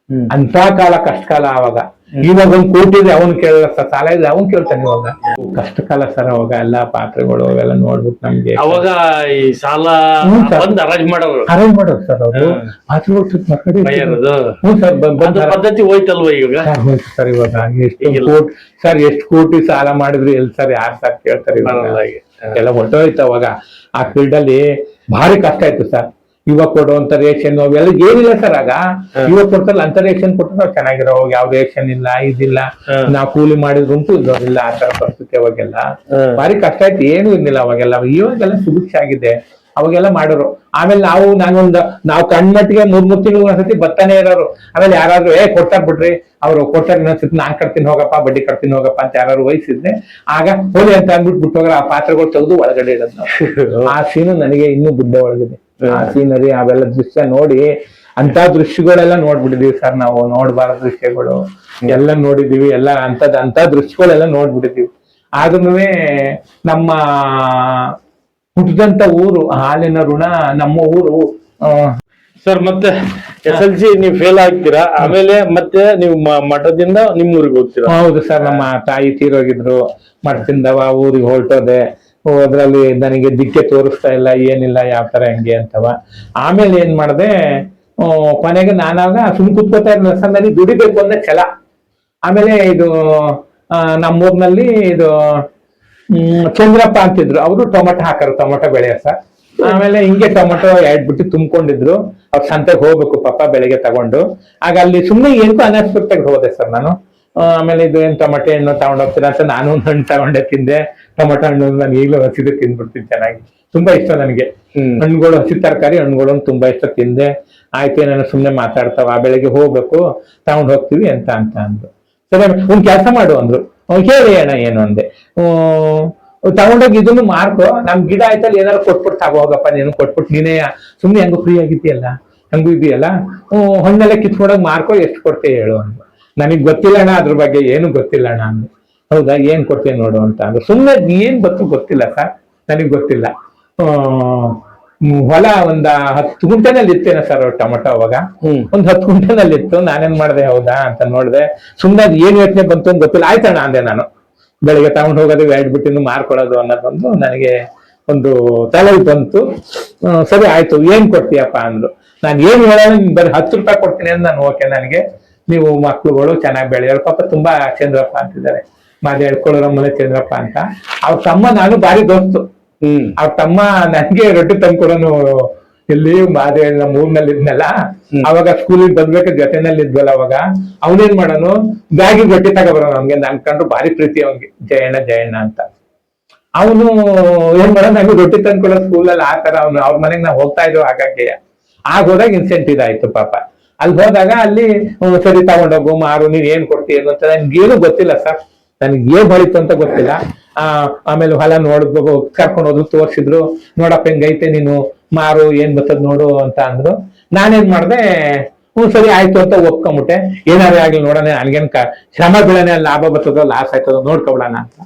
ಅಂತ ಕಾಲ ಕಷ್ಟ ಕಾಲ ಅವಾಗ. ಇವಾಗ ಒಂದ್ ಕೂಟಿದ್ರೆ ಅವನ್ ಕೇಳಲ್ಲ ಸರ್, ಸಾಲ ಇದ್ರೆ ಅವನ್ ಕೇಳ್ತಾನೆ. ಇವಾಗ ಕಷ್ಟ ಕಾಲ ಸರ್ ಅವಾಗ ಎಲ್ಲಾ ಪಾತ್ರೆಗಳು ಅವೆಲ್ಲ ನೋಡ್ಬಿಟ್ಟು ನಮ್ಗೆ ಅವಾಗ ಈ ಸಾಲ ಬಂದ್ ಅರೇಂಜ್ ಮಾಡೋರು ಸರ್ ಅವರು ಪಾತ್ರೆಗಳು ಹ್ಞೂ ಸರ್ ಪದ್ಧತಿ ಹೋಯ್ತಲ್ವ ಈಗ ಸರ್. ಇವಾಗ ಎಷ್ಟು ಕೋಟಿ ಸಾಲ ಮಾಡಿದ್ರು ಎಲ್ಲಿ ಸರ್ ಯಾರು ಸರ್ ಕೇಳ್ತಾರೆ ಎಲ್ಲ ಹೊಟ್ಟೋಯ್ತು. ಅವಾಗ ಆ ಫೀಲ್ಡ್ ಅಲ್ಲಿ ಭಾರಿ ಕಷ್ಟ ಆಯ್ತು ಸರ್. ಇವಾಗ ಕೊಡುವಂತ ರೇಷನ್ ಅವೆಲ್ಲ ಏನಿಲ್ಲ ಸರ್. ಆಗ ಇವಾಗ ಕೊಡ್ತಾರಲ್ಲ ಅಂತ ರೇಷನ್ ಕೊಟ್ಟರೆ ನಾವು ಚೆನ್ನಾಗಿರೋ, ಯಾವ ರೇಷನ್ ಇಲ್ಲ ಇದಿಲ್ಲ, ನಾವು ಕೂಲಿ ಮಾಡಿದ್ರಂತೂ ಇರೋದಿಲ್ಲ ಆ ತರ ಪರಿಸ್ಥಿತಿ. ಅವಾಗೆಲ್ಲ ಭಾರಿ ಕಷ್ಟ ಆಯ್ತು, ಏನು ಇರ್ಲಿಲ್ಲ ಅವಾಗೆಲ್ಲ. ಇವಾಗೆಲ್ಲ ಸುಭಿಕ್ಷ ಆಗಿದೆ, ಅವಾಗೆಲ್ಲ ಮಾಡೋರು. ಆಮೇಲೆ ನಾವು ಕಣ್ಮಟ್ಟಿಗೆ 3 ತಿಂಗಳು ಒಂದ್ಸತಿ ಬರ್ತಾನೆ ಇರೋರು. ಆಮೇಲೆ ಯಾರಾದ್ರೂ ಕೊಡ್ತಾರ ಬಿಡ್ರಿ, ಅವ್ರು ಕೊಟ್ಟಾರ ಇನ್ನೊಂದ್ಸತಿ ನಾನ್ ಕಟ್ತೀನಿ ಹೋಗಪ್ಪ, ಬಡ್ಡಿ ಕಟ್ತೀನಿ ಹೋಗಪ್ಪ ಅಂತ ಯಾರು ವಹಿಸಿದ್ರೆ ಆಗ ಹೋಗಿ ಅಂತ ಅಂದ್ಬಿಟ್ಟು ಬಿಟ್ಟು ಹೋಗ್ರ. ಆ ಪಾತ್ರೆಗಳು ತೆಗೆದು ಒಳಗಡೆ ಇಡೋದು ನಾವು. ಆ ಸೀನು ನನಗೆ ಇನ್ನೂ ಬುದ್ಧಿ ಒಳಗಿದೆ. ಆ ಸೀನರಿ ಅವೆಲ್ಲ ದೃಶ್ಯ ನೋಡಿ ಅಂತ ದೃಶ್ಯಗಳೆಲ್ಲ ನೋಡ್ಬಿಟ್ಟಿದೀವಿ ಸರ್ ನಾವು. ನೋಡ್ಬಾರ ದೃಶ್ಯಗಳು ಎಲ್ಲ ನೋಡಿದೀವಿ, ಎಲ್ಲ ಅಂತ ದೃಶ್ಯಗಳೆಲ್ಲ ನೋಡ್ಬಿಟ್ಟಿದೀವಿ. ಆದ್ರೂ ನಮ್ಮ ಹುಟ್ಟಿದಂತ ಊರು ಹಾಲಿನ ಋಣ ನಮ್ಮ ಊರು. ಸರ್ ಮತ್ತೆ SLC ನೀವು ಫೇಲ್ ಆಗ್ತೀರಾ, ಆಮೇಲೆ ಮತ್ತೆ ನೀವು ಮಠದಿಂದ ನಿಮ್ ಊರಿಗೆ ಹೋಗ್ತೀರಾ? ಹೌದು ಸರ್, ನಮ್ಮ ತಾಯಿ ತೀರೋಗಿದ್ರು, ಮಠದಿಂದ ಊರಿಗೆ ಹೊರಟೋದೆ. ಅದ್ರಲ್ಲಿ ನನಗೆ ದಿಕ್ಕೆ ತೋರಿಸ್ತಾ ಇಲ್ಲ, ಏನಿಲ್ಲ, ಯಾವ ತರ ಹೆಂಗೆ ಅಂತವ. ಆಮೇಲೆ ಏನ್ ಮಾಡ್ದೆ, ಕೊನೆಗೆ ನಾನಾಗ ಸುಮ್ ಕುತ್ಕೋತಾ ಇರ್ಲಿಲ್ಲ ಸರ್, ನನಗೆ ದುಡಿಬೇಕು ಅಂದ್ರೆ ಛಲ. ಆಮೇಲೆ ಇದು ನಮ್ಮೂರ್ನಲ್ಲಿ ಇದು ಚಂದ್ರಪ್ಪ ಅಂತಿದ್ರು, ಅವರು ಟೊಮೆಟೊ ಹಾಕರು, ಟೊಮೆಟೊ ಬೆಳೆಯ ಸರ್. ಆಮೇಲೆ ಹಿಂಗೆ ಟೊಮೆಟೊ 2 ಬುಟ್ಟಿ ತುಂಬ್ಕೊಂಡಿದ್ರು. ಅವ್ರ ಸಂತೆಗೆ ಹೋಗ್ಬೇಕು ಪಾಪ ಬೆಳಿಗ್ಗೆ ತಗೊಂಡು. ಆಗ ಅಲ್ಲಿ ಸುಮ್ಮನೆ ಏನಕ್ಕೂ ಅನ್ಎಕ್ಸ್ಪೆಕ್ಟೆಡ್ ಹೋದೆ ಸರ್ ನಾನು. ಆಮೇಲೆ ಇದು ಏನ್ ಟೊಮೆಟೊ ಹಣ್ಣು ತಗೊಂಡೋಗ್ತೀರಾ ಅಂತ ನಾನು ಒಂದು ಹಣ್ಣು ತಗೊಂಡೆ ತಿಂದೆ. ಟೊಮೆಟೊ ಹಣ್ಣು ನಾನು ಈಗಲೂ ಹಸಿದು ತಿಂದ್ಬಿಡ್ತೀನಿ, ಚೆನ್ನಾಗಿ, ತುಂಬಾ ಇಷ್ಟ ನನಗೆ ಹಣ್ಣುಗಳು, ಹಸಿ ತರಕಾರಿ ಹಣ್ಣುಗಳು ತುಂಬಾ ಇಷ್ಟ. ತಿಂದೆ. ಆಯ್ತು ನಾನು ಸುಮ್ಮನೆ ಮಾತಾಡ್ತಾವ, ಬೆಳಿಗ್ಗೆ ಹೋಗ್ಬೇಕು ತಗೊಂಡ್ ಹೋಗ್ತೀವಿ ಅಂತ ಅಂದ್ರು. ಸರಿ ಒಂದ್ ಕೆಲಸ ಮಾಡು ಅಂದ್ರು. ಹೇಳಿ ಅಣ್ಣ ಏನು ಅಂದೆ. ತಗೊಂಡೋಗಿ ಇದನ್ನು ಮಾರ್ಕೊ, ನಮ್ ಗಿಡ ಆಯ್ತಲ್ಲ ಏನಾರು ಕೊಟ್ಬಿಟ್ಟು ತಗೋಗಪ್ಪ, ನೀನು ಕೊಟ್ಬಿಟ್ಟು ನೀನೇ ಸುಮ್ನೆ ಹೆಂಗು ಫ್ರೀ ಆಗಿದ್ದೀಯಲ್ಲ, ಹಂಗೂ ಇದೆಯಲ್ಲ, ಹಣ್ಣೆಲ್ಲ ಕಿತ್ಕೊಂಡೋಗಿ ಮಾರ್ಕೊ, ಎಷ್ಟು ಕೊಡ್ತೀಯ ಹೇಳು ಅಂದ್ರು. ನನಗ್ ಗೊತ್ತಿಲ್ಲ ಅಣ್ಣ, ಅದ್ರ ಬಗ್ಗೆ ಏನು ಗೊತ್ತಿಲ್ಲ ಅಣ್ಣ ಅಂದ್ರು. ಹೌದಾ, ಏನ್ ಕೊಡ್ತೀನಿ ನೋಡು ಅಂತ ಅಂದ್ರು. ಸುಮ್ನೆ ಏನ್ ಗೊತ್ತಿಲ್ಲ ಸರ್, ನನಗ್ ಗೊತ್ತಿಲ್ಲ. ಹೊಲ 10 ಗುಂಟೆನಲ್ಲಿ ಇತ್ತೇನ ಸರ್ ಟೊಮೆಟೊ ಅವಾಗ. 10 ಗುಂಟೆನಲ್ಲಿ ಇತ್ತು. ನಾನೇನ್ ಮಾಡ್ದೆ, ಹೌದಾ ಅಂತ ನೋಡ್ದೆ. ಸುಮ್ನೆ ಅದ್ ಏನ್ ಯೋಚನೆ ಬಂತು ಅಂತ ಗೊತ್ತಿಲ್ಲ. ಆಯ್ತಣ್ಣ ಅಂದೆ ನಾನು. ಬೆಳಿಗ್ಗೆ ತಗೊಂಡ್ ಹೋಗೋದು 2 ಬಿಟ್ಟಿಂದು ಮಾರ್ಕೊಡೋದು ಅನ್ನೋದೊಂದು ನನಗೆ ಒಂದು ತಲೆಗೆ ಬಂತು. ಸರಿ ಆಯ್ತು, ಏನ್ ಕೊಡ್ತೀಯಪ್ಪ ಅಂದ್ರು. ನಾನು ಏನ್ ಹೇಳೋಣ, ಬರೀ 10 ರೂಪಾಯಿ ಕೊಡ್ತೀನಿ ಅಂತ ನಾನು. ಓಕೆ, ನನಗೆ ನೀವು ಮಕ್ಳುಗಳು ಚೆನ್ನಾಗಿ ಬೆಳೆಯೋರು. ಪಾಪ ತುಂಬಾ ಚಂದ್ರಪ್ಪ ಅಂತಿದ್ದಾರೆ, ಮಾದಿ ಹೇಳ್ಕೊಳ್ಳೋರಮ್ಮನೆ ಚಂದ್ರಪ್ಪ ಅಂತ. ಅವ್ರ ತಮ್ಮ ನಾನು ಭಾರಿ ದೋಸ್ತು. ಅವ್ರ ತಮ್ಮ ನನ್ಗೆ ರೊಟ್ಟಿ ತಂದ್ಕೊಡೋನು. ಇಲ್ಲಿ ಮಾದಿ ನಮ್ಮ ಊರ್ನಲ್ಲಿ ಇದ್ನಲ್ಲ, ಅವಾಗ ಸ್ಕೂಲಿಗೆ ಬಂದ್ಬೇಕು ಜೊತೆನಲ್ಲಿ ಇದ್ವಲ್ಲ, ಅವಾಗ ಅವನೇನ್ ಮಾಡೋನು, ಬ್ಯಾಗಿಗೆ ರೊಟ್ಟಿ ತಗೊಬರೋ. ನಮ್ಗೆ ನನ್ ಕಂಡ್ರು ಭಾರಿ ಪ್ರೀತಿ ಅವನ್ಗೆ, ಜಯಣ್ಣ ಅಂತ. ಅವನು ಏನ್ ಮಾಡೋದು, ನಮ್ಗೆ ರೊಟ್ಟಿ ತಂದ್ಕೊಡೋ ಸ್ಕೂಲಲ್ಲಿ. ಆ ತರ ಅವ್ನು ಅವ್ರ ಮನೆಗೆ ನಾವು ಹೋಗ್ತಾ ಇದ್ವು. ಹಾಗಾಗಿ ಆಗ ಹೋದಾಗ ಇನ್ಸೆಂಟಿವ್ ಆಯ್ತು ಪಾಪ. ಅಲ್ಲಿ ಹೋದಾಗ ಅಲ್ಲಿ ಸರಿ ತಗೊಂಡೋಗು, ಮಾರು, ನೀನ್ ಏನ್ ಕೊಡ್ತೀಯ ಅಂತ ನನ್ಗೇನು ಗೊತ್ತಿಲ್ಲ ಸರ್. ನನಗೆ ಏನ್ ಹೊಳಿತು ಅಂತ ಗೊತ್ತಿಲ್ಲ. ಆಮೇಲೆ ಹೊಲ ನೋಡಿದ್ಬೇಕು, ಕರ್ಕೊಂಡು ಹೋದ್ರು, ತೋರ್ಸಿದ್ರು. ನೋಡಪ್ಪ ಹೆಂಗೈತೆ, ನೀನು ಮಾರು, ಏನ್ ಬರ್ತದ ನೋಡು ಅಂತ ಅಂದ್ರು. ನಾನೇನ್ ಮಾಡ್ದೆ, ಸರಿ ಆಯ್ತು ಅಂತ ಒಪ್ಕೊಂಬಿಟ್ಟೆ. ಏನಾರೇ ಆಗ್ಲಿ ನೋಡೋಣ, ನನ್ಗೇನ್ ಶ್ರಮ ಬೀಳನೆ, ಲಾಭ ಬರ್ತದೋ ಲಾಸ್ ಆಯ್ತದೋ ನೋಡ್ಕೊಬಿಡೋಣ ಅಂತ.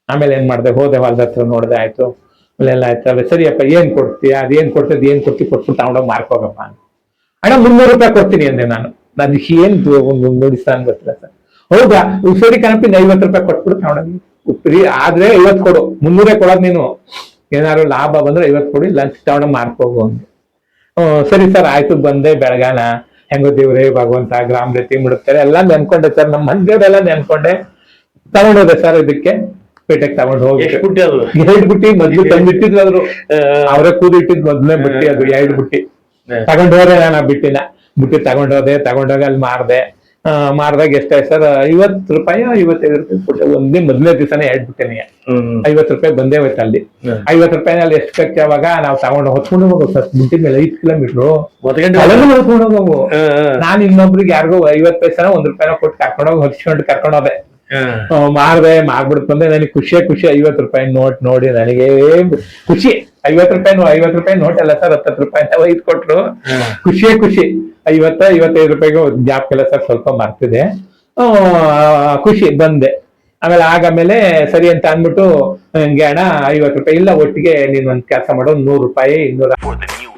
ಆಮೇಲೆ ಏನ್ ಮಾಡ್ದೆ, ಹೋದೆ ಹೊಲದ ಹತ್ರ, ನೋಡ್ದೆ, ಆಯ್ತು ಅಲ್ಲೆಲ್ಲ ಆಯ್ತಲ್ಲ. ಸರಿಯಪ್ಪ, ಏನ್ ಕೊಡ್ತೀಯ, ಅದೇನ್ ಕೊಡ್ತದ, ಏನ್ ಕೊಡ್ತಿ, ಕೊಟ್ಬಿಟ್ಟು ತಗೊಂಡೋಗಿ ಮಾರ್ಕೋಗಪ್ಪ ಅಂತ. ಅಣ್ಣ 300 ರೂಪಾಯಿ ಕೊಡ್ತೀನಿ ಅಂದೆ ನಾನು. ನನಗೆ ಏನ್ ನುಡಿಸ್ತಾ ಅಂತ ಗೊತ್ತಿಲ್ಲ ಸರ್. ಹೌದಾ, ಸರಿ ಕಣಪ್ಪಿಂದ 50 ರೂಪಾಯಿ ಕೊಟ್ಬಿಟ್ಟು ತಗೊಂಡೋಗಿ ಉಪ್ರಿ. ಆದ್ರೆ 50 ಕೊಡು, 300 ಕೊಡೋದು ನೀನು. ಏನಾದ್ರು ಲಾಭ ಬಂದ್ರೆ 50 ಕೊಡಿ, ಲಂಚ್ ತಗೊಂಡ ಮಾರ್ಕೋಗು ಅಂದೆ. ಸರಿ ಸರ್ ಆಯ್ತು. ಬಂದೆ ಬೆಳಗಾನ, ಹೆಂಗೋ ದೇವ್ರೇ ಭಗವಂತ ಗ್ರಾಮ ರೀತಿ ಬಿಡುತ್ತಾರೆ ಎಲ್ಲ ನೆನ್ಕೊಂಡೆ ಸರ್. ನಮ್ಮ ಮಂದಿಯವರೆಲ್ಲ ನೆನ್ಕೊಂಡೆ ತಗೊಂಡೋದೆ ಸರ್. ಇದಕ್ಕೆ ಪೇಟೆಗೆ ತಗೊಂಡು ಹೋಗಿ 2 ಬುಟ್ಟಿ ಮೊದ್ಲು ತಂದಿಟ್ಟಿದ್ರು. ಆದ್ರು ಅವರೇ ಕೂದಿಟ್ಟಿದ್ ಮೊದ್ಲೇ ಬುಟ್ಟಿ, ಅದು 2 ಬುಟ್ಟಿ ತಗೊಂಡ್ ಹೋದ್ರೆ. ನಾನು ಆ ಬುಟ್ಟಿ ತಗೊಂಡೋಗಿ ಅಲ್ಲಿ ಮಾರ್ದಾಗ ಎಷ್ಟಾಯ್ತು ಸರ್, 50 ರೂಪಾಯಿ 55 ರೂಪಾಯಿ ಕೊಟ್ಟೆ. ಒಂದೇ ಮೊದ್ಲೇ ದಿವಸನೇ 2 ಬುಟ್ಟಿನಿ 50 ರೂಪಾಯಿ ಬಂದೇ ಹೋಯ್ತು. ಅಲ್ಲಿ 50 ರೂಪಾಯಿನಲ್ಲಿ ಎಷ್ಟು ಖರ್ಚು. ಅವಾಗ ನಾವು ತಗೊಂಡು ಹೊತ್ಕೊಂಡು ಹೋಗೋ ಸರ್, ಬುಟ್ಟಿ ಮೇಲೆ 5 ಕಿಲೋಮೀಟರ್ ಹೊತ್ಕೊಂಡು ಹೋಗವು. ನಾನು ಇನ್ನೊಬ್ರಿಗೆ ಯಾರಿಗೋ 50 ಪೈಸನ 1 ರೂಪಾಯಿನ ಕೊಟ್ಟು ಕರ್ಕೊಂಡೋಗಿ ಹೊಚ್ಕೊಂಡು ಕರ್ಕೊಂಡೋದೆ. ಮಾರ್ಬಿಡ್ತು ಬಂದೆ. ನನಗೆ ಖುಷಿ 50 ರೂಪಾಯಿ ನೋಟ್ ನೋಡಿ ನನಗೆ ಖುಷಿ. ₹50 ನೋಟ್ ಅಲ್ಲ ಸರ್, 10 ರೂಪಾಯಿ ಒಯ್ದು ಕೊಟ್ರು. ಖುಷಿಯೇ ಖುಷಿ. 55 ರೂಪಾಯಿಗೆ ಜ್ಞಾಪಕ ಸರ್, ಸ್ವಲ್ಪ ಮರ್ತಿದೆ. ಖುಷಿ ಬಂದೆ. ಆಮೇಲೆ ಸರಿ ಅಂತ ಅಂದ್ಬಿಟ್ಟು, ಹಂಗೆ ಅಣ್ಣ ₹50 ಇಲ್ಲ, ಒಟ್ಟಿಗೆ ನೀನ್ ಒಂದ್ ಕೆಲಸ ಮಾಡೋ, ₹100 200